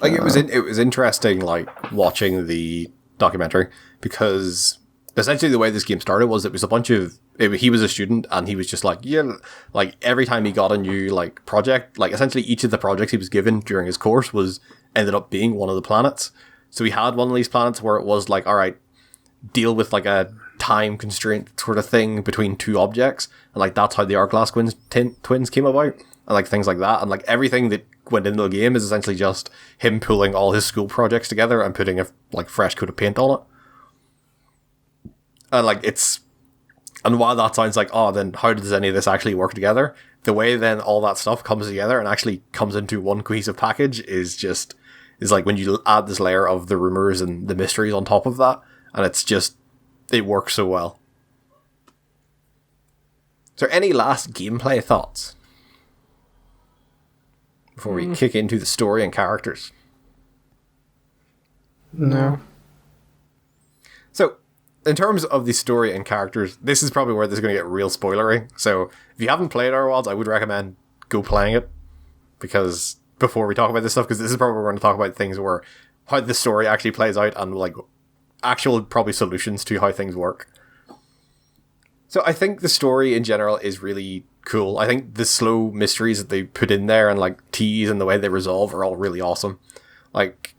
Like, it was interesting, like, watching the documentary, because essentially the way this game started was it was a bunch of... he was a student, and he was just like, yeah, like, every time he got a new, like, project, like, essentially each of the projects he was given during his course ended up being one of the planets. So he had one of these planets where it was like, all right, deal with like a time constraint sort of thing between two objects, and like that's how the Hourglass twins came about, and like things like that, and like everything that went into the game is essentially just him pulling all his school projects together and putting a like fresh coat of paint on it. And like and while that sounds like, oh, then how does any of this actually work together? The way then all that stuff comes together and actually comes into one cohesive package is like when you add this layer of the rumors and the mysteries on top of that, and it works so well. Is there any last gameplay thoughts before we kick into the story and characters? No. So, in terms of the story and characters, this is probably where this is going to get real spoilery. So, if you haven't played Outer Wilds, I would recommend go playing it, because before we talk about this stuff, because this is probably where we're going to talk about things where how the story actually plays out and like actual probably solutions to how things work. So I think the story in general is really cool. I think the slow mysteries that they put in there and like tease and the way they resolve are all really awesome. Like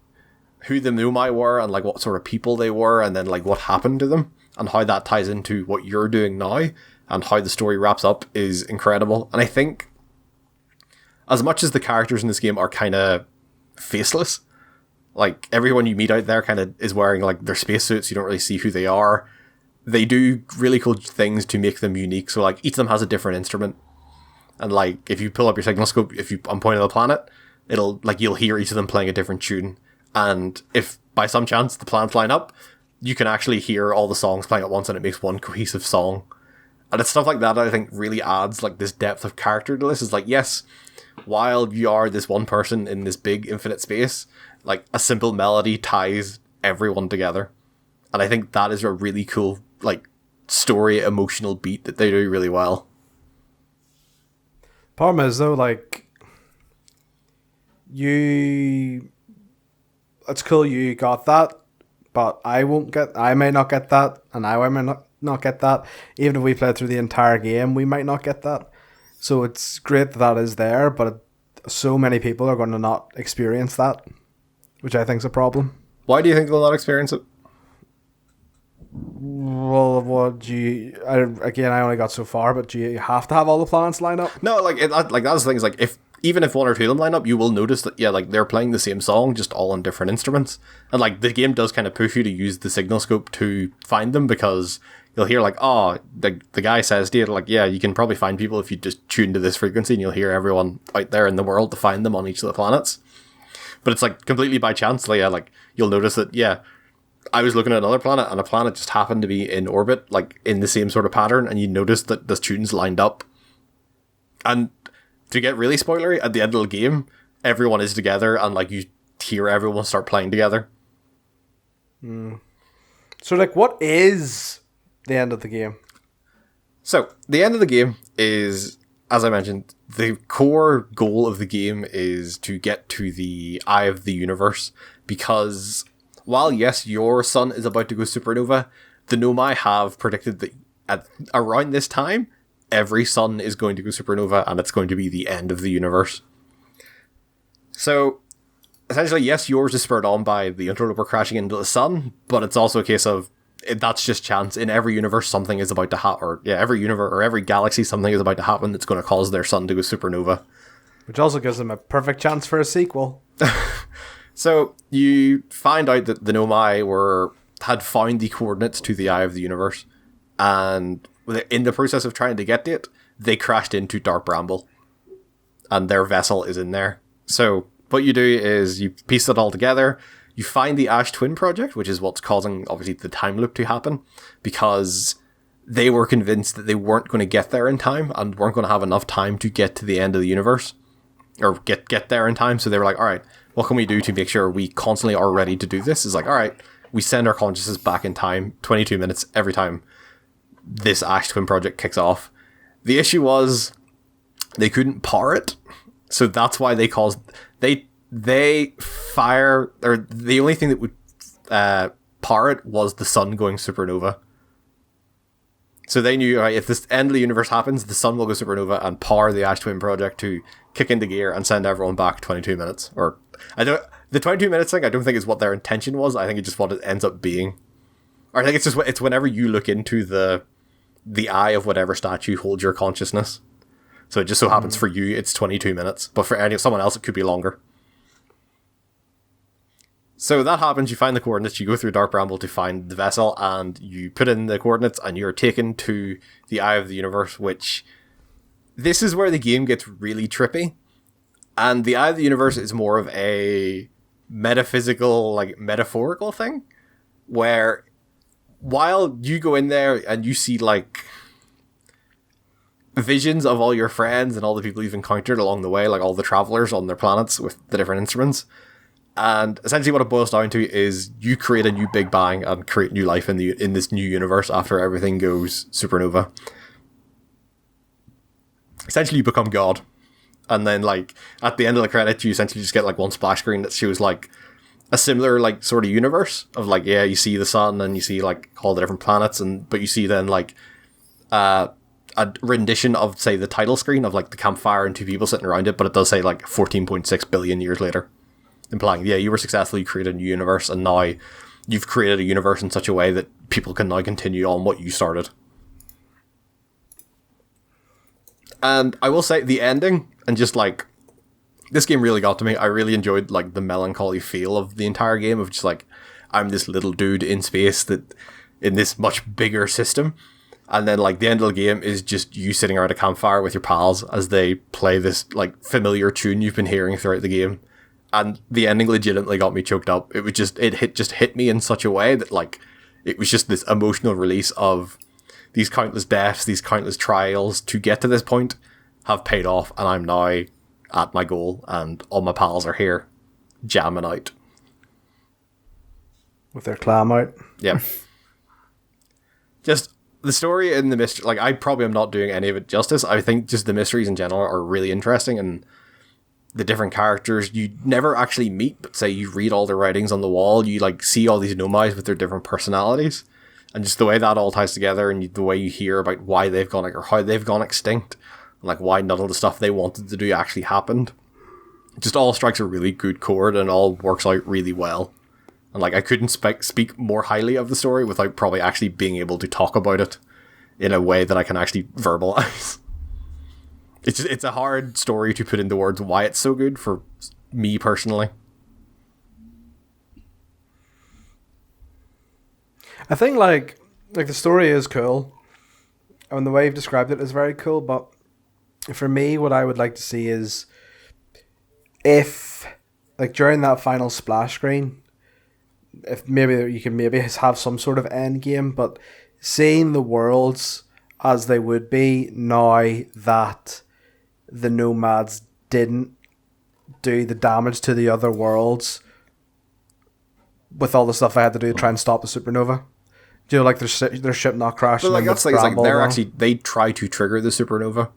who the Nomai were and like what sort of people they were, and then like what happened to them and how that ties into what you're doing now, and how the story wraps up is incredible. And I think as much as the characters in this game are kind of faceless, like everyone you meet out there kind of is wearing like their spacesuits, you don't really see who they are. They do really cool things to make them unique. So like each of them has a different instrument. And like if you pull up your signal scope, if you I'm pointing at the planet, it'll like you'll hear each of them playing a different tune. And if by some chance the planets line up, you can actually hear all the songs playing at once and it makes one cohesive song. And it's stuff like that I think really adds like this depth of character to this. It's like, yes, while you are this one person in this big infinite space, like a simple melody ties everyone together. And I think that is a really cool like story emotional beat that they do really well. Problem is though, like it's cool you got that, but I may not get that, and I may not get that. Even if we played through the entire game, we might not get that. So it's great that is there, but so many people are going to not experience that, which I think is a problem. Why do you think they'll not experience it? Well, I only got so far, but do you have to have all the planets line up? No, like that's the thing is like even if one or two of them line up, you will notice that like they're playing the same song, just all on different instruments. And like the game does kind of push you to use the signal scope to find them, because you'll hear like, oh, the guy says to you, like, yeah, you can probably find people if you just tune to this frequency, and you'll hear everyone out there in the world to find them on each of the planets. But it's like completely by chance. Like you'll notice that I was looking at another planet, and a planet just happened to be in orbit, like in the same sort of pattern, and you notice that the tunes lined up. And to get really spoilery, at the end of the game, everyone is together, and like you hear everyone start playing together. So like, what is the end of the game? So the end of the game is, as I mentioned, the core goal of the game is to get to the eye of the universe, because while, yes, your sun is about to go supernova, the Nomai have predicted that at around this time, every sun is going to go supernova, and it's going to be the end of the universe. So, essentially, yes, yours is spurred on by the interloper crashing into the sun, but it's also a case of that's just chance. In every universe, something is about to happen, every universe or every galaxy, something is about to happen that's going to cause their sun to go supernova. Which also gives them a perfect chance for a sequel. So you find out that the Nomai had found the coordinates to the eye of the universe, and in the process of trying to get to it, they crashed into Dark Bramble, and their vessel is in there. So what you do is you piece it all together. You find the Ash Twin Project, which is what's causing obviously the time loop to happen, because they were convinced that they weren't going to get there in time and weren't going to have enough time to get to the end of the universe, or get there in time. So they were like, all right, what can we do to make sure we constantly are ready to do this? It's like, all right, we send our consciousness back in time, 22 minutes every time this Ash Twin Project kicks off. The issue was they couldn't power it, so that's why they fire, or the only thing that would power it was the sun going supernova. So they knew, right, if this end of the universe happens, the sun will go supernova and power the Ash Twin Project to kick into gear and send everyone back 22 minutes. Or the 22 minutes thing, I don't think is what their intention was. I think it's just what it ends up being. Or I think it's whenever you look into the eye of whatever statue holds your consciousness. So it just so happens for you, it's 22 minutes. But for someone else, it could be longer. So that happens, you find the coordinates, you go through Dark Bramble to find the vessel, and you put in the coordinates, and you're taken to the Eye of the Universe, which... This is where the game gets really trippy. And the Eye of the Universe is more of a metaphysical, like, metaphorical thing, where while you go in there and you see, like, visions of all your friends and all the people you've encountered along the way, like all the travelers on their planets with the different instruments. And essentially what it boils down to is you create a new Big Bang and create new life in this new universe after everything goes supernova. Essentially you become God. And then like at the end of the credits you essentially just get like one splash screen that shows like a similar like sort of universe of like, yeah, you see the sun and you see like all the different planets, but you see then like a rendition of, say, the title screen of like the campfire and two people sitting around it, but it does say like 14.6 billion years later. Implying, yeah, you were successfully created a new universe, and now you've created a universe in such a way that people can now continue on what you started. And I will say the ending and just like this game really got to me. I really enjoyed like the melancholy feel of the entire game of just like I'm this little dude in space that in this much bigger system. And then like the end of the game is just you sitting around a campfire with your pals as they play this like familiar tune you've been hearing throughout the game. And the ending legitimately got me choked up. It was just it hit me in such a way that like it was just this emotional release of these countless deaths, these countless trials to get to this point have paid off, and I'm now at my goal, and all my pals are here jamming out. With their clam out. Yeah. Just the story and the mystery, like I probably am not doing any of it justice. I think just the mysteries in general are really interesting, and the different characters you never actually meet, but say you read all their writings on the wall, you like see all these nomads with their different personalities. And just the way that all ties together and the way you hear about why they've gone, or how they've gone extinct, and like why none of the stuff they wanted to do actually happened. It just all strikes a really good chord and all works out really well. And like I couldn't speak more highly of the story without probably actually being able to talk about it in a way that I can actually verbalize. It's a hard story to put into words why it's so good for me personally. I think like the story is cool, and the way you've described it is very cool. But for me, what I would like to see is if, like during that final splash screen, if maybe you can maybe have some sort of end game, but seeing the worlds as they would be now that the nomads didn't do the damage to the other worlds with all the stuff I had to do to try and stop the supernova. Do you know, like their ship not crashing? But like that's like, it's like they're actually they try to trigger the supernova.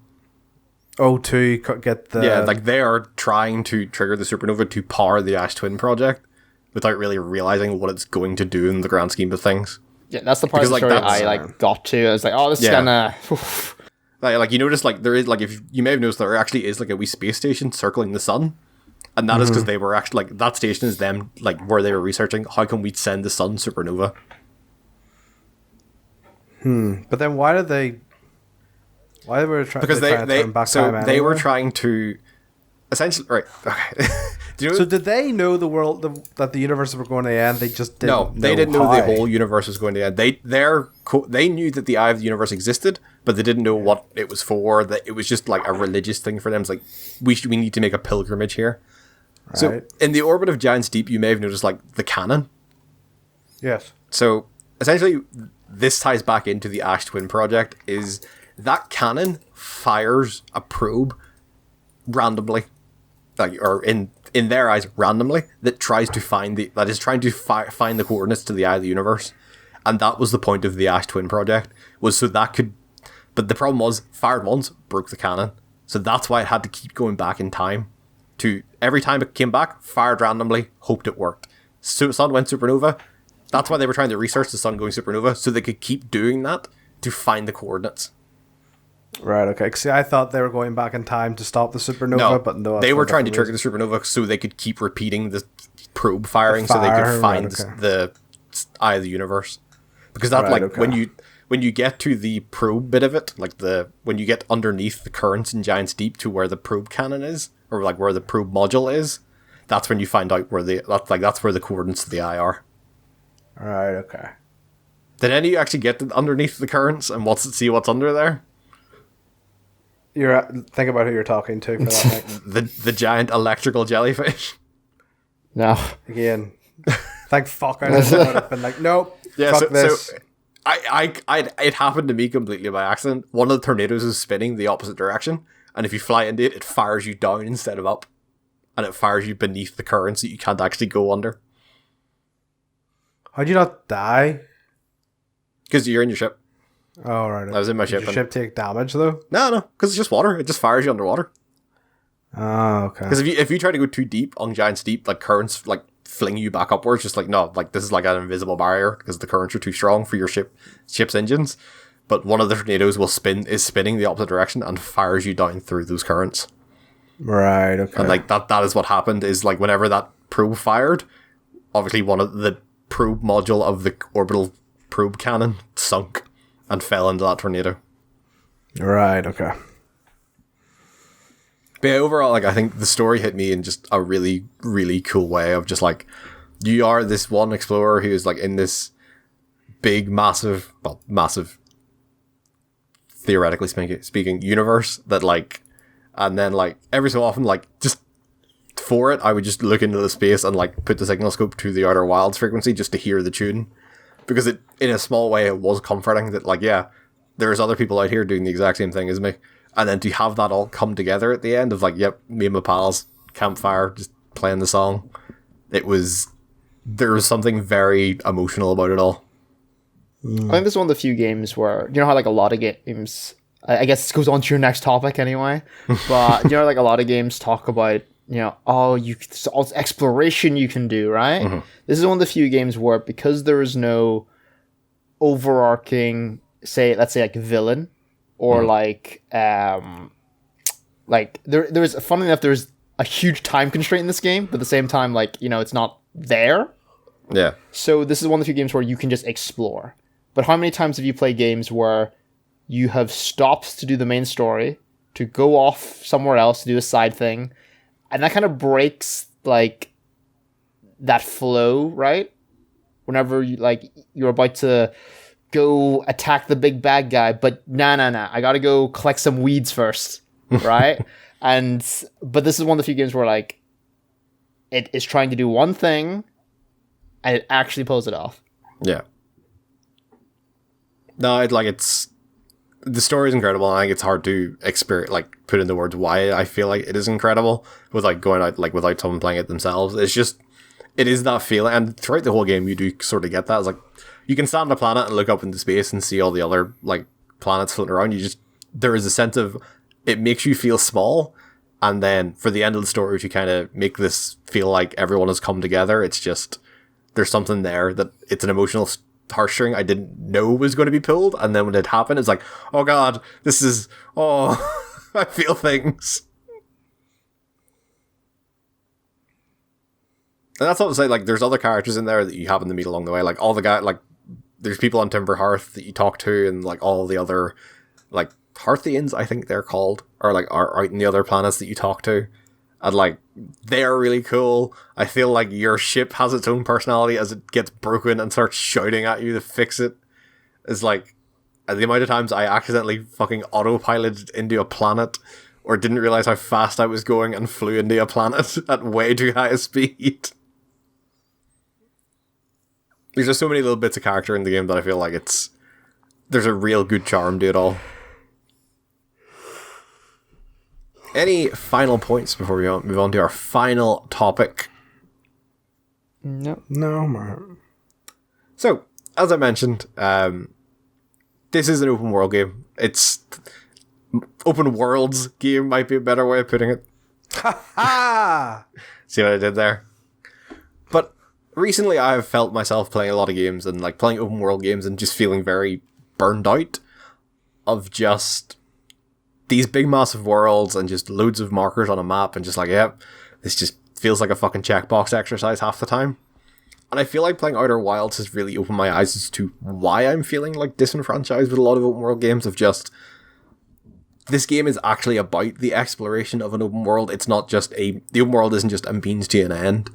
Oh, to get the like they are trying to trigger the supernova to power the Ash Twin project without really realizing what it's going to do in the grand scheme of things. Yeah, that's the part of the story I like got to. I was like, oh, this is gonna. Like you notice, like there is like if you may have noticed there actually is like a wee space station circling the sun. And that is because they were actually, like, that station is them, like, where they were researching how can we send the sun supernova. But then why were they turn back time anyway? They were trying to, essentially, right, okay. So did they know that the universe were going to end? They just didn't know. No, they didn't know the whole universe was going to end. They knew that the eye of the universe existed, but they didn't know what it was for. That it was just like a religious thing for them. It's like, we need to make a pilgrimage here. Right. So in the orbit of Giants Deep, you may have noticed like the cannon. Yes. So essentially, this ties back into the Ash Twin project. Is that cannon fires a probe randomly, like, or in their eyes randomly, that tries to find find the coordinates to the eye of the universe, and that was the point of the Ash Twin project, was so that could. But the problem was, fired once, broke the cannon, so that's why it had to keep going back in time. To every time it came back, fired randomly, hoped it worked. So sun went supernova. That's why they were trying to research the sun going supernova, so they could keep doing that to find the coordinates. Right, okay. See, I thought they were going back in time to stop the supernova, no, but no. They were trying to trigger the supernova so they could keep repeating the probe firing so they could find the eye of the universe. Because that, when you get to the probe bit of it, like when you get underneath the currents in Giants Deep to where the probe cannon is, or like where the probe module is, that's when you find out where that's where the coordinates of the eye are. Right, okay. Did any of you actually get underneath the currents and see what's under there? Think about who you're talking to for that. the giant electrical jellyfish. No. Again, thank fuck I would have been like, nope. Yeah, fuck this. So it happened to me completely by accident. One of the tornadoes is spinning the opposite direction, and if you fly into it, it fires you down instead of up, and it fires you beneath the currents that you can't actually go under. How'd you not die? Because you're in your ship. Oh, right. I was in my ship. Did your ship take damage, though? No, because it's just water. It just fires you underwater. Oh, okay. Because if you try to go too deep on Giants Deep, like currents like fling you back upwards, just like, no, like this is like an invisible barrier because the currents are too strong for your ship's engines. But one of the tornadoes is spinning the opposite direction and fires you down through those currents. Right, okay. And like that is what happened, is like whenever that probe fired, obviously one of the probe module of the orbital probe cannon sunk and fell into that tornado. Right, okay. But yeah, overall, like, I think the story hit me in just a really, really cool way of just like, you are this one explorer who is like in this big, massive, theoretically speaking, universe that like, and then like every so often, like just for it, I would just look into the space and like put the signal scope to the Outer Wilds frequency just to hear the tune, because it, in a small way, it was comforting that like, yeah, there's other people out here doing the exact same thing as me. And then to have that all come together at the end of like, yep, me and my pals, campfire, just playing the song. There was something very emotional about it all. I think this is one of the few games where, you know how like a lot of games, I guess this goes on to your next topic anyway, but you know, like a lot of games talk about, you know, all this exploration you can do, right? Mm-hmm. This is one of the few games where, because there is no overarching, let's say like villain, or like there's funny enough, there's a huge time constraint in this game, but at the same time, like, you know, it's not there. Yeah. So this is one of the few games where you can just explore. But how many times have you played games where you have stopped to do the main story, to go off somewhere else to do a side thing, and that kind of breaks like that flow, right? Whenever you're about to go attack the big bad guy, but nah, I gotta go collect some weeds first, right? But this is one of the few games where like it is trying to do one thing and it actually pulls it off. Yeah. No, the story is incredible, and I think it's hard to put into words why I feel like it is incredible with like going out like without someone playing it themselves. It's just, it is that feeling, and throughout the whole game you do sort of get that. It's like, you can stand on a planet and look up into space and see all the other like planets floating around. There is a sense of, it makes you feel small, and then for the end of the story, to kind of make this feel like everyone has come together, it's just, there's something there that it's an emotional heartstring I didn't know was going to be pulled, and then when it happened, it's like, oh god, this is, I feel things. And that's not to say, like, there's other characters in there that you happen to meet along the way, like all the guys, like, there's people on Timber Hearth that you talk to, and like all the other like Hearthians, I think they're called, or like are out in the other planets that you talk to, and like they're really cool. I feel like your ship has its own personality as it gets broken and starts shouting at you to fix it. It's like, the amount of times I accidentally fucking autopiloted into a planet, or didn't realize how fast I was going and flew into a planet at way too high a speed. There's just so many little bits of character in the game that I feel like there's a real good charm to it all. Any final points before we move on to our final topic? No, man. So, as I mentioned, this is an open world game. It's open worlds game might be a better way of putting it. Ha! See what I did there? But recently I've felt myself playing a lot of games and like playing open world games and just feeling very burned out of just these big massive worlds and just loads of markers on a map and just like, yep, this just feels like a fucking checkbox exercise half the time. And I feel like playing Outer Wilds has really opened my eyes as to why I'm feeling like disenfranchised with a lot of open world games, of just, this game is actually about the exploration of an open world. It's not just the open world isn't just a means to an end.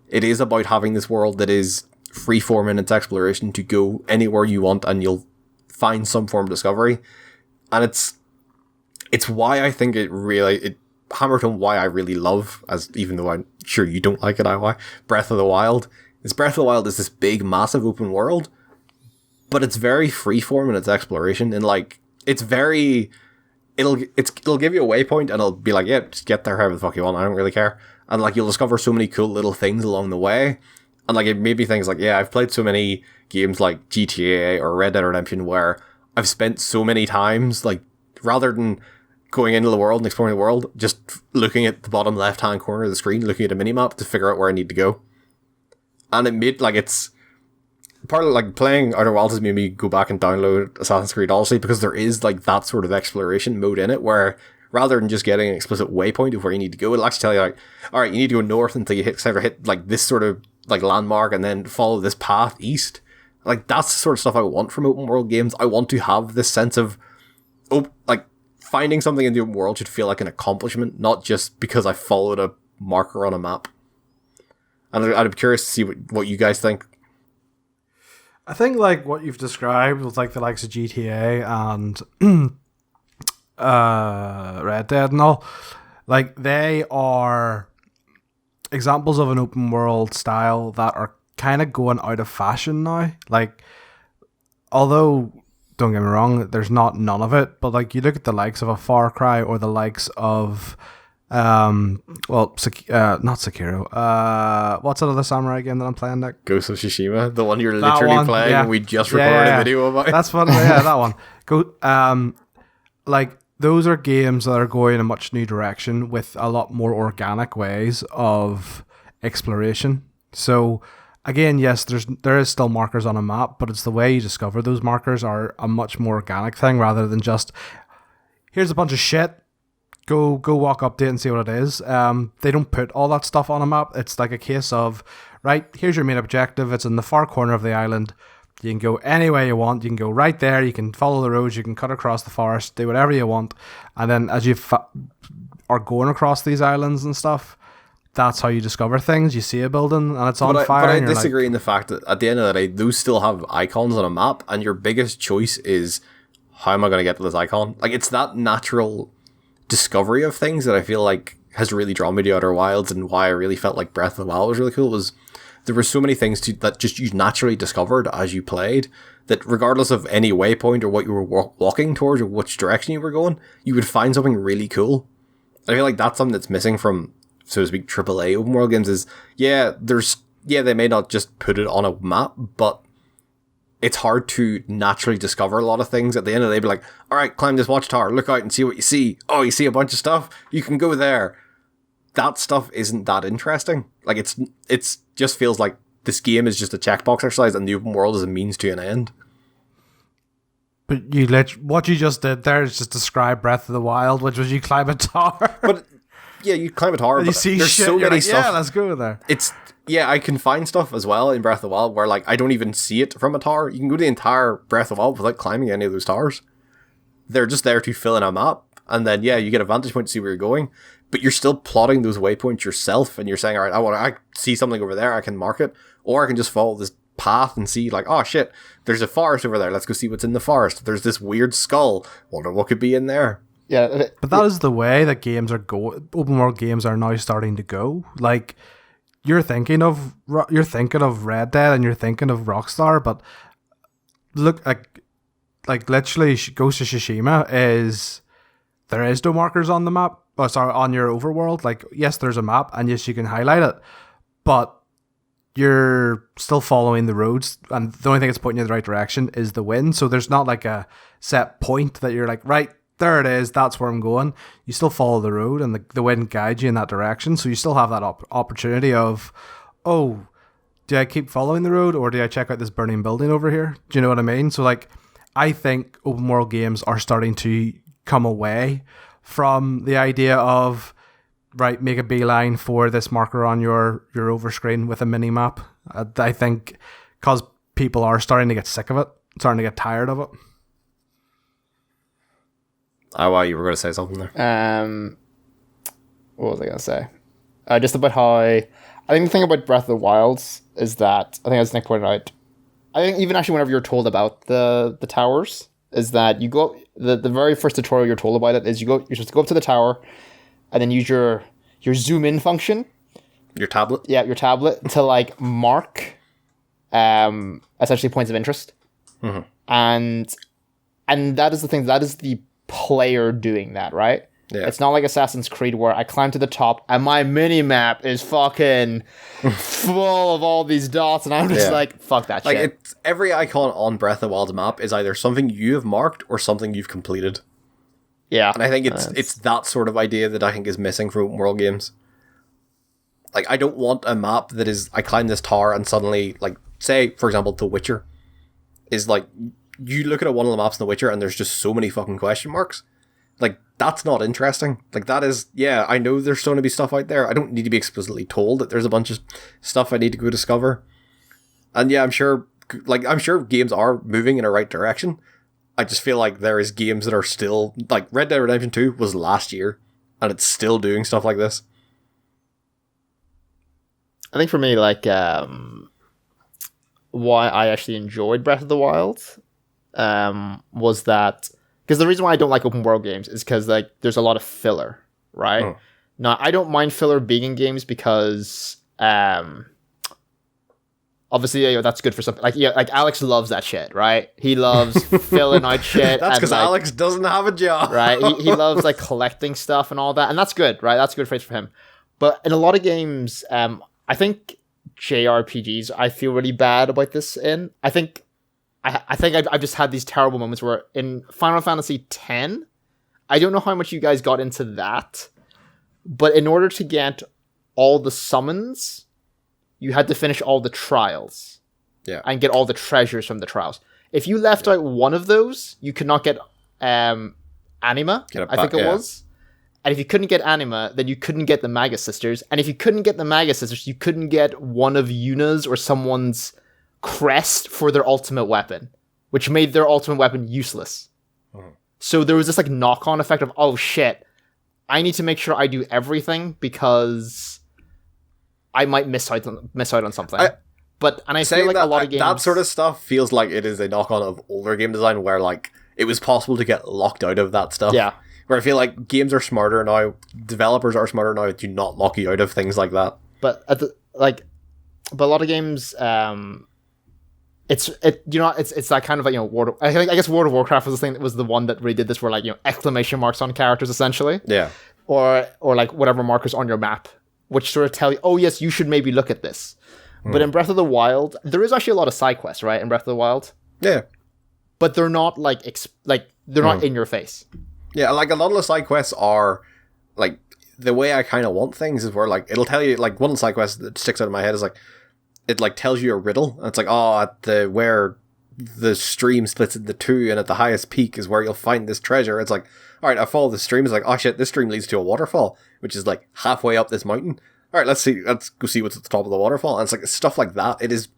It is about having this world that is freeform in its exploration to go anywhere you want and you'll find some form of discovery. And it's why I think it hammered home why I really love, even though I'm sure you don't like it, Breath of the Wild. Breath of the Wild is this big, massive open world, but it's very freeform in its exploration, and like it'll give you a waypoint and it'll be like, yeah, just get there however the fuck you want, I don't really care. And like you'll discover so many cool little things along the way. And like it made me think, like, yeah, I've played so many games like GTA or Red Dead Redemption where I've spent so many times, like, rather than going into the world and exploring the world, just looking at the bottom left hand corner of the screen, looking at a minimap to figure out where I need to go. And it made, like, it's part of, like, playing Outer Wilds has made me go back and download Assassin's Creed Odyssey, because there is, like, that sort of exploration mode in it where rather than just getting an explicit waypoint of where you need to go, it'll actually tell you, like, alright, you need to go north until you hit like this sort of like landmark and then follow this path east. Like, that's the sort of stuff I want from open world games. I want to have this sense of like finding something in the open world should feel like an accomplishment, not just because I followed a marker on a map. And I'd be curious to see what you guys think. I think like what you've described with like the likes of GTA and Red Dead and all, like they are examples of an open world style that are kind of going out of fashion now. Like, although don't get me wrong, there's not none of it, but like you look at the likes of a Far Cry or the likes of not Sekiro. What's another samurai game that I'm playing, Nick? Ghost of Tsushima, the one you're literally playing, and we just recorded a video about. That's one. Yeah, that one. Like those are games that are going in a much new direction with a lot more organic ways of exploration. So again, yes, there is still markers on a map, but it's the way you discover those markers are a much more organic thing rather than just here's a bunch of shit. Go walk up to it and see what it is. They don't put all that stuff on a map. It's like a case of, right, here's your main objective. It's in the far corner of the island. You can go any way you want. You can go right there. You can follow the roads. You can cut across the forest. Do whatever you want. And then as you are going across these islands and stuff, that's how you discover things. You see a building and it's on fire. But I disagree in the fact that at the end of the day, those still have icons on a map, and your biggest choice is, how am I going to get to this icon? Like, it's that natural discovery of things that I feel like has really drawn me to Outer Wilds, and why I really felt like Breath of the Wild was really cool was there were so many things that just you naturally discovered as you played, that regardless of any waypoint or what you were walking towards or which direction you were going, you would find something really cool. I feel like that's something that's missing from, so to speak, AAA open world games is, they may not just put it on a map, but it's hard to naturally discover a lot of things. At the end of the day, be like, all right, climb this watchtower, look out and see what you see. Oh, you see a bunch of stuff? You can go there. That stuff isn't that interesting. Like, it's just feels like this game is just a checkbox exercise and the open world is a means to an end. But what you just did there is just describe Breath of the Wild, which was you climb a tower. But yeah, you climb a tower, and but you see there's shit, so many like, stuff. Yeah, let's go there. I can find stuff as well in Breath of the Wild where, like, I don't even see it from a tower. You can go to the entire Breath of the Wild without climbing any of those towers. They're just there to fill in a map, and then you get a vantage point to see where you're going, but you're still plotting those waypoints yourself, and you're saying, all right, I see something over there, I can mark it, or I can just follow this path and see, like, oh shit, there's a forest over there, let's go see what's in the forest. There's this weird skull, wonder what could be in there. Yeah, but that is the way that games are open world games are now starting to go. Like, you're thinking of Red Dead and you're thinking of Rockstar, but look, like literally Ghost of Tsushima there is no markers on the map. Oh, sorry, on your overworld. Like, yes, there's a map, and yes, you can highlight it, but you're still following the roads, and the only thing that's pointing you in the right direction is the wind. So there's not like a set point that you're like, right, there it is, that's where I'm going. You still follow the road, and the wind guides you in that direction. So you still have that opportunity of, oh, do I keep following the road, or do I check out this burning building over here? Do you know what I mean? So, like, I think open world games are starting to come away from the idea of, right, make a beeline for this marker on your over screen with a mini map. I think because people are starting to get sick of it, starting to get tired of it. Oh, wow, you were going to say something there. What was I going to say? Just about how I think the thing about Breath of the Wilds is that, I think as Nick pointed out, I think even actually whenever you're told about the towers, is that you go, the very first tutorial you're told about it is you're supposed to go up to the tower and then use your zoom in function. Your tablet? Yeah, your tablet to, like, mark essentially points of interest. Mm-hmm. And that is the thing, that is the player doing that, right? Yeah. It's not like Assassin's Creed where I climb to the top and my mini map is fucking full of all these dots and I'm just like, fuck that shit. Like, every icon on Breath of the Wild's map is either something you have marked or something you've completed. Yeah. And I think it's that sort of idea that I think is missing from open world games. Like, I don't want a map that is, I climb this tower and suddenly, like, say, for example, The Witcher is like, you look at one of the maps in The Witcher and there's just so many fucking question marks. Like, that's not interesting. Like, that is, yeah, I know there's going to be stuff out there. I don't need to be explicitly told that there's a bunch of stuff I need to go discover. And yeah, I'm sure games are moving in a right direction, I just feel like there is games that are still, like Red Dead Redemption 2 was last year, and it's still doing stuff like this. I think for me, like, why I actually enjoyed Breath of the Wild was that, because the reason why I don't like open world games is because like there's a lot of filler, right? Oh. Now, I don't mind filler being in games because obviously, you know, that's good for something. Like, yeah, like Alex loves that shit, right? He loves filling out shit. That's because like, Alex doesn't have a job. Right? He loves like collecting stuff and all that. And that's good, right? That's a good phrase for him. But in a lot of games, I think JRPGs, I feel really bad about this in. I think I've just had these terrible moments where in Final Fantasy X, I don't know how much you guys got into that, but in order to get all the summons, you had to finish all the trials. Yeah. And get all the treasures from the trials. If you left out one of those, you could not get Anima, I think it was. And if you couldn't get Anima, then you couldn't get the Magus Sisters. And if you couldn't get the Magus Sisters, you couldn't get one of Yuna's or someone's crest for their ultimate weapon, which made their ultimate weapon useless. So there was this like knock-on effect of, oh shit, I need to make sure I do everything because I might miss out on something. I feel like a lot of games, that sort of stuff feels like it is a knock-on of older game design where like it was possible to get locked out of that stuff. Yeah. Where I feel like games are smarter now, developers are smarter now to not lock you out of things like that. But a lot of games, it's that kind of like, you know, I guess World of Warcraft was the thing that was the one that really did this, where like, you know, exclamation marks on characters essentially. Yeah. Or like whatever markers on your map, which sort of tell you, oh yes, you should maybe look at this. But in Breath of the Wild, there is actually a lot of side quests, right? In Breath of the Wild. Yeah. But they're not like they're not in your face. Yeah, like a lot of the side quests are like the way I kind of want things is where like it'll tell you, like one of the side quests that sticks out of my head is like it like tells you a riddle. And it's like, oh, at the where the stream splits into two and at the highest peak is where you'll find this treasure. It's like, all right, I follow the stream. It's like, oh shit, this stream leads to a waterfall, which is like halfway up this mountain. All right, let's go see what's at the top of the waterfall. And it's like stuff like that. It is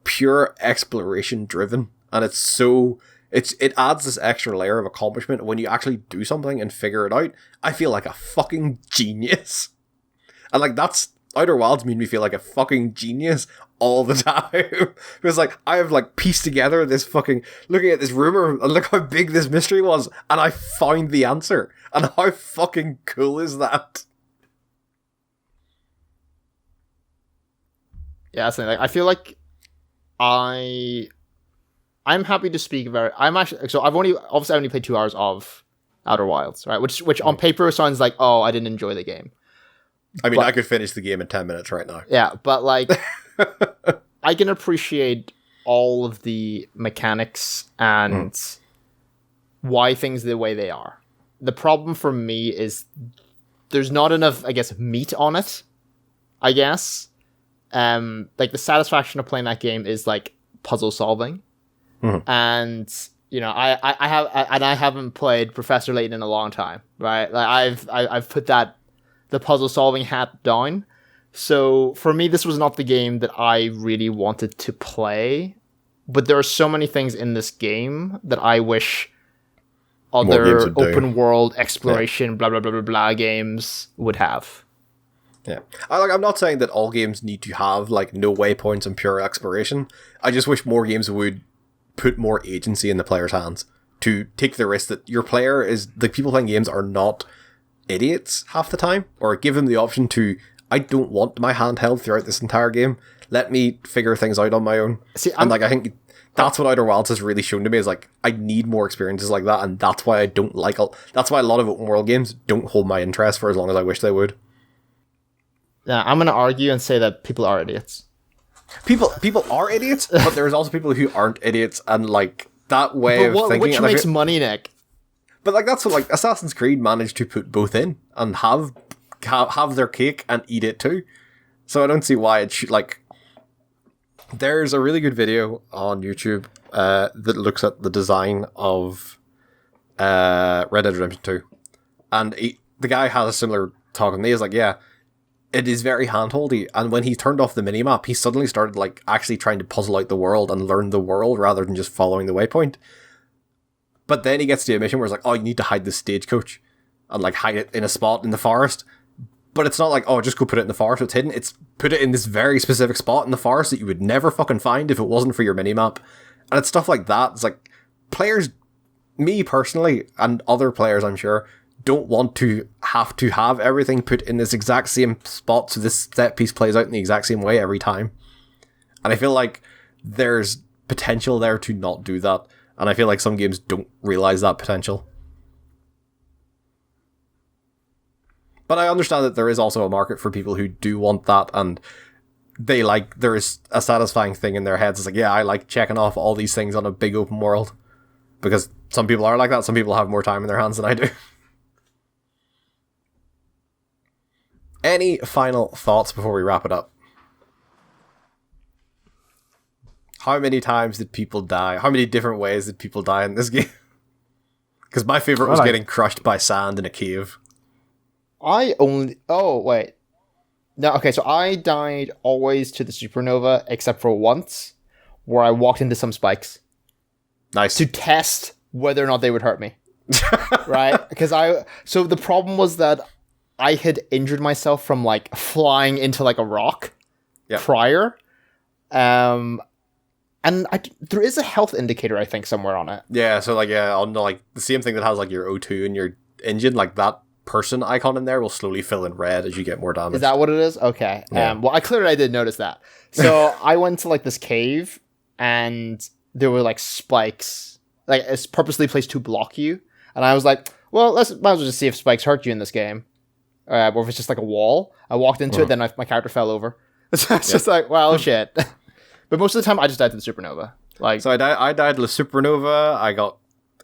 pure exploration driven, and it's so it adds this extra layer of accomplishment when you actually do something and figure it out. I feel like a fucking genius, and like that's Outer Wilds made me feel like a fucking genius all the time. It was like I have like pieced together this fucking looking at this rumor and look how big this mystery was, and I found the answer. And how fucking cool is that? Yeah, that's the thing. Like, I feel like I'm happy to speak I'm actually, so I've only played 2 hours of Outer Wilds, right? Which on paper sounds like, oh, I didn't enjoy the game. I mean, I could finish the game in 10 minutes right now. Yeah, but like, I can appreciate all of the mechanics and why things are the way they are. The problem for me is there's not enough, I guess, meat on it, I guess. Like the satisfaction of playing that game is like puzzle solving, and you know I haven't played Professor Layton in a long time, right? Like I've put the puzzle solving hat down. So for me, this was not the game that I really wanted to play. But there are so many things in this game that I wish other open world exploration, blah blah blah blah blah games would have. Yeah, I'm not saying that all games need to have like no waypoints and pure exploration. I just wish more games would put more agency in the player's hands to take the risk that your player is the people playing games are not idiots half the time, or give them the option to, I don't want my hand held throughout this entire game. Let me figure things out on my own. See, and like I think that's what Outer Wilds has really shown to me is like I need more experiences like that, and that's why I don't like. That's why a lot of open world games don't hold my interest for as long as I wish they would. Yeah, I'm going to argue and say that people are idiots. People are idiots, but there's also people who aren't idiots, and like that way of thinking. Which makes money, Nick. But like that's what like Assassin's Creed managed to put both in and have their cake and eat it too. So I don't see why it should like. There's a really good video on YouTube that looks at the design of Red Dead Redemption 2, and the guy has a similar talk with me. He's like, yeah. It is very handholdy, and when he turned off the minimap, he suddenly started like actually trying to puzzle out the world and learn the world rather than just following the waypoint. But then he gets to a mission where it's like, oh, you need to hide this stagecoach and like hide it in a spot in the forest. But it's not like, oh, just go put it in the forest, it's hidden. It's put it in this very specific spot in the forest that you would never fucking find if it wasn't for your minimap. And it's stuff like that. It's like, players, me personally, and other players, I'm sure, don't want to have everything put in this exact same spot so this set piece plays out in the exact same way every time. And I feel like there's potential there to not do that. And I feel like some games don't realize that potential. But I understand that there is also a market for people who do want that, and there is a satisfying thing in their heads. It's like, yeah, I like checking off all these things on a big open world. Because some people are like that, some people have more time in their hands than I do. Any final thoughts before we wrap it up? How many times did people die? How many different ways did people die in this game? Because my favorite was getting crushed by sand in a cave. Oh, wait. No, okay, so I died always to the supernova, except for once, where I walked into some spikes. Nice. To test whether or not they would hurt me. Right? So the problem was that I had injured myself from, like, flying into, like, a rock prior. And there is a health indicator, I think, somewhere on it. Yeah, so, like, on the, like, the same thing that has, like, your O2 and your engine, like, that person icon in there will slowly fill in red as you get more damage. Is that what it is? Okay. Yeah. Well, I did notice that. So I went to like this cave, and there were like spikes, like it's purposely placed to block you. And I was like, well, might as well just see if spikes hurt you in this game, or if it's just like a wall. I walked into it, then my character fell over. So it's just like, well, shit. But most of the time, I just died to the supernova. Like, so I died to the supernova. I got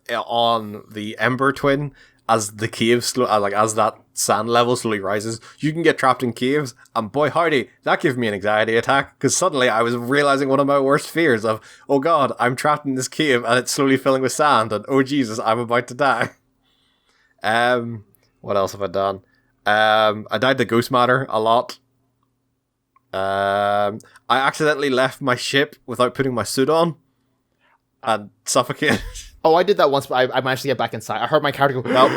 on the Ember Twin. As the cave as that sand level slowly rises, you can get trapped in caves, and boy howdy, that gave me an anxiety attack, because suddenly I was realizing one of my worst fears of, oh god, I'm trapped in this cave and it's slowly filling with sand, and oh Jesus, I'm about to die. What else have I done? I died to Ghost Matter a lot. I accidentally left my ship without putting my suit on and suffocated. Oh, I did that once, but I managed to get back inside. I heard my character go, help.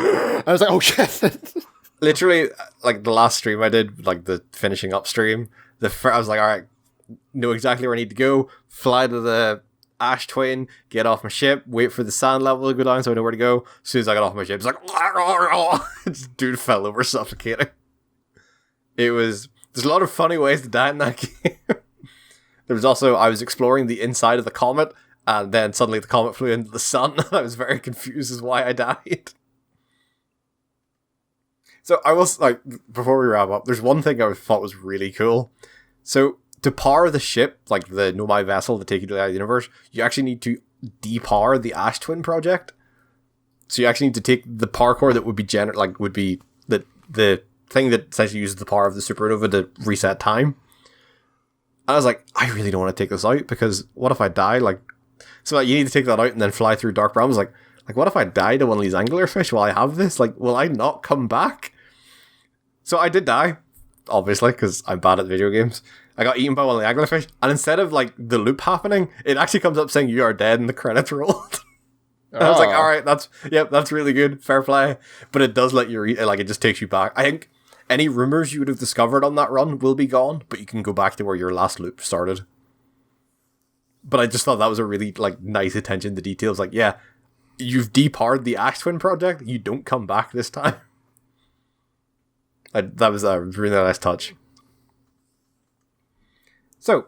I was like, oh shit. Literally, like the last stream I did, like the finishing up stream, I was like, alright, know exactly where I need to go, fly to the Ash Twin, get off my ship, wait for the sand level to go down so I know where to go. As soon as I got off my ship, it's like, this dude fell over suffocating. There's a lot of funny ways to die in that game. There was also, I was exploring the inside of the comet, and then suddenly the comet flew into the sun, and I was very confused as why I died. So I was like, before we wrap up, there's one thing I thought was really cool. So to power the ship, like the Nomai vessel to take you to the other universe, you actually need to depower the Ash Twin project. So you actually need to take the power core that would be the thing that essentially uses the power of the supernova to reset time. I was like, I really don't want to take this out, because what if I die? So you need to take that out and then fly through dark realms. Like what if I die to one of these anglerfish while I have this? Like, will I not come back? So I did die, obviously, because I'm bad at video games. I got eaten by one of the anglerfish, and instead of like the loop happening, it actually comes up saying you are dead and the credits rolled. I was like, all right, that's really good, fair play. But it does let you it just takes you back. I think any rumors you would have discovered on that run will be gone, but you can go back to where your last loop started. But I just thought that was a really nice attention to details. Like, yeah, you've depowered the Ash Twin project. You don't come back this time. That was a really nice touch. So,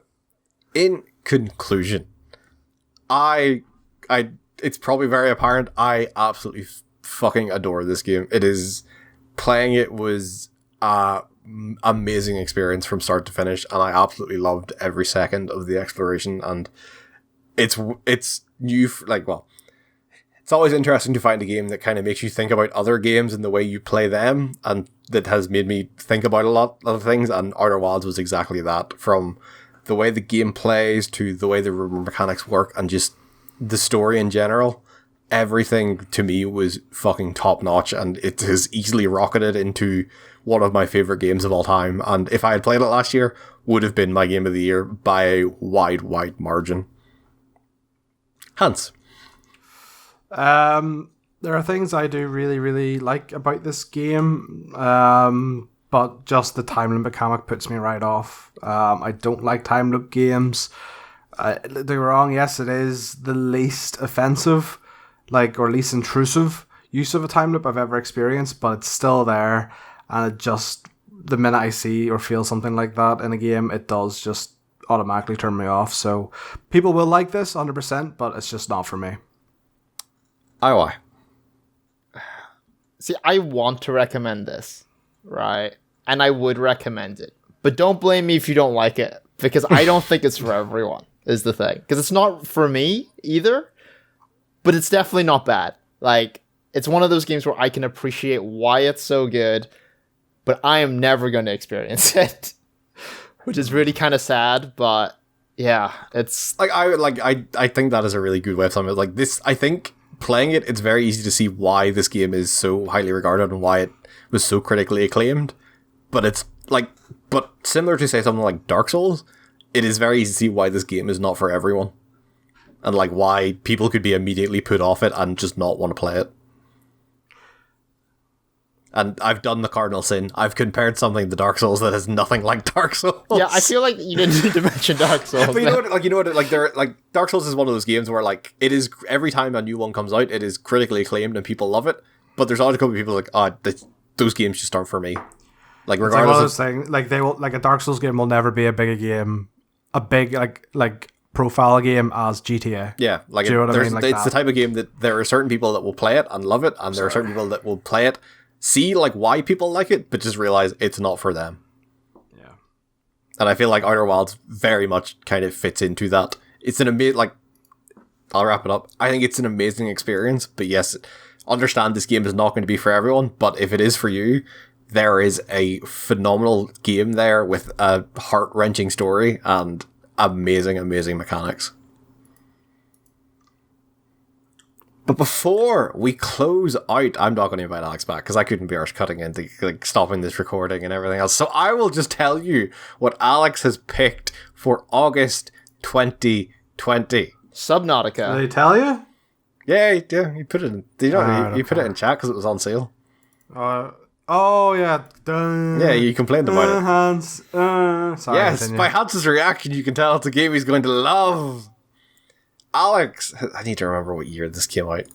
in conclusion, it's probably very apparent. I absolutely fucking adore this game. Playing it was amazing experience from start to finish, and I absolutely loved every second of the exploration. And it's new, it's always interesting to find a game that kind of makes you think about other games and the way you play them, and that has made me think about a lot of things. And Outer Wilds was exactly that, from the way the game plays to the way the mechanics work and just the story in general. Everything to me was fucking top notch, and it has easily rocketed into one of my favorite games of all time. And if I had played it last year, would have been my game of the year by a wide margin. Hans. There are things I do really, really like about this game, but just the time loop mechanic puts me right off. I don't like time loop games. Don't get me wrong, yes, it is the least offensive, or least intrusive use of a time loop I've ever experienced, but it's still there, and it just, the minute I see or feel something like that in a game, it does just automatically turn me off. So people will like this 100%, but it's just not for me. Why? See, I want to recommend this, right? And I would recommend it. But don't blame me if you don't like it, because I don't think it's for everyone, is the thing. Because it's not for me either, but it's definitely not bad. Like, it's one of those games where I can appreciate why it's so good, but I am never going to experience it. Which is really kind of sad, but yeah, it's... I think that is a really good way of summing it. Like, this, I think... Playing it, it's very easy to see why this game is so highly regarded and why it was so critically acclaimed. But similar to, say, something like Dark Souls, it is very easy to see why this game is not for everyone. And why people could be immediately put off it and just not want to play it. And I've done the cardinal sin. I've compared something to Dark Souls that is nothing like Dark Souls. Yeah, I feel like you didn't need to mention Dark Souls. But Dark Souls is one of those games where it is, every time a new one comes out, it is critically acclaimed and people love it. But there's always a couple of people those games just aren't for me. Regardless, it's one of those things. They will, a Dark Souls game will never be a big game, a big profile game as GTA. Yeah, Do you know what I mean? It's the type of game that there are certain people that will play it and love it, and there are certain people that will play it, see why people like it, but just realize it's not for them. Yeah. And I feel like Outer Wilds very much kind of fits into that. It's an amazing, I'll wrap it up. I think it's an amazing experience, but yes, understand this game is not going to be for everyone, but if it is for you, there is a phenomenal game there with a heart-wrenching story and amazing, amazing mechanics. But before we close out, I'm not going to invite Alex back because I couldn't be arsed cutting into stopping this recording and everything else. So I will just tell you what Alex has picked for August 2020. Subnautica. Did they tell you? Yeah, he put it in. You put it in chat because it was on sale. Oh yeah. Yeah, you complained about it. Hans. Sorry, yes, continue. by Hans's reaction, you can tell it's a game he's going to love. Alex, I need to remember what year this came out,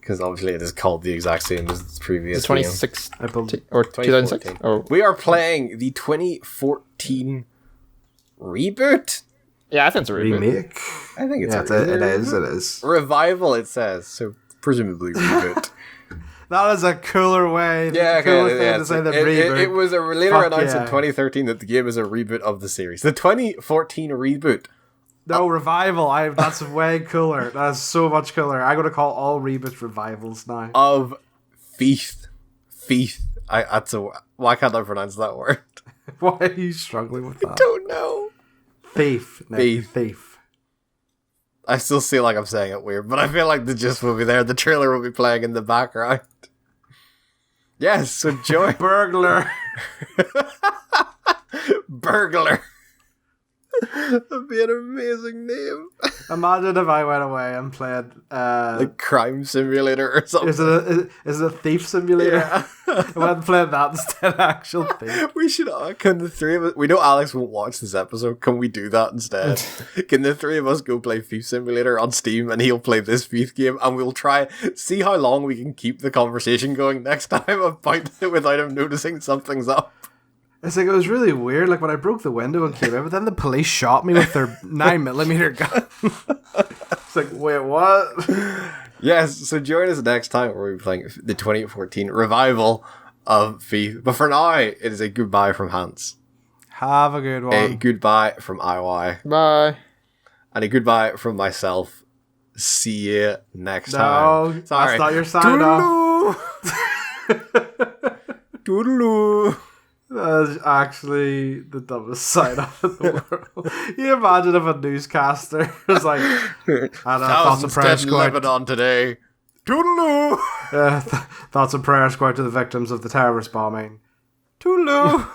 because obviously it is called the exact same as the previous. 2016 or 2006. Oh, we are playing the 2014 reboot. Yeah, I think it's a reboot. Remake. I think it's It is. Revival. It says so, presumably reboot. That is a cooler way. Yeah, to say the reboot. It was later announced in 2013 that the game is a reboot of the series. The 2014 reboot. No, revival. That's way cooler. That is so much cooler. I'm going to call all reboots revivals now. Of Thief. Why can't I pronounce that word? Why are you struggling with that? I don't know. Thief. Thief. I still feel like I'm saying it weird, but I feel like the gist will be there. The trailer will be playing in the background. Yes, so join. Burglar. Burglar. That'd be an amazing name. Imagine if I went away and played like Crime Simulator or something. Is it a thief simulator? Yeah. I went and played that instead of actual thief. We should, can the three of us, we know Alex won't watch this episode, can we do that instead? Can the three of us go play Thief Simulator on Steam and he'll play this Thief game and we'll try, see how long we can keep the conversation going next time about it without him noticing something's up. It's it was really weird. When I broke the window and came in, but then the police shot me with their 9mm gun. It's wait, what? Yes, so join us next time where we'll be playing the 2014 revival of Thief. But for now, it is a goodbye from Hans. Have a good one. A goodbye from IY. Bye. And a goodbye from myself. See you next No, time. Sorry. that's not your sign off. Toodaloo. That is actually the dumbest sign off in the world. You imagine if a newscaster was like, thoughts and prayers in Lebanon today. Toodaloo. Thoughts and prayers go out to the victims of the terrorist bombing. Toodaloo.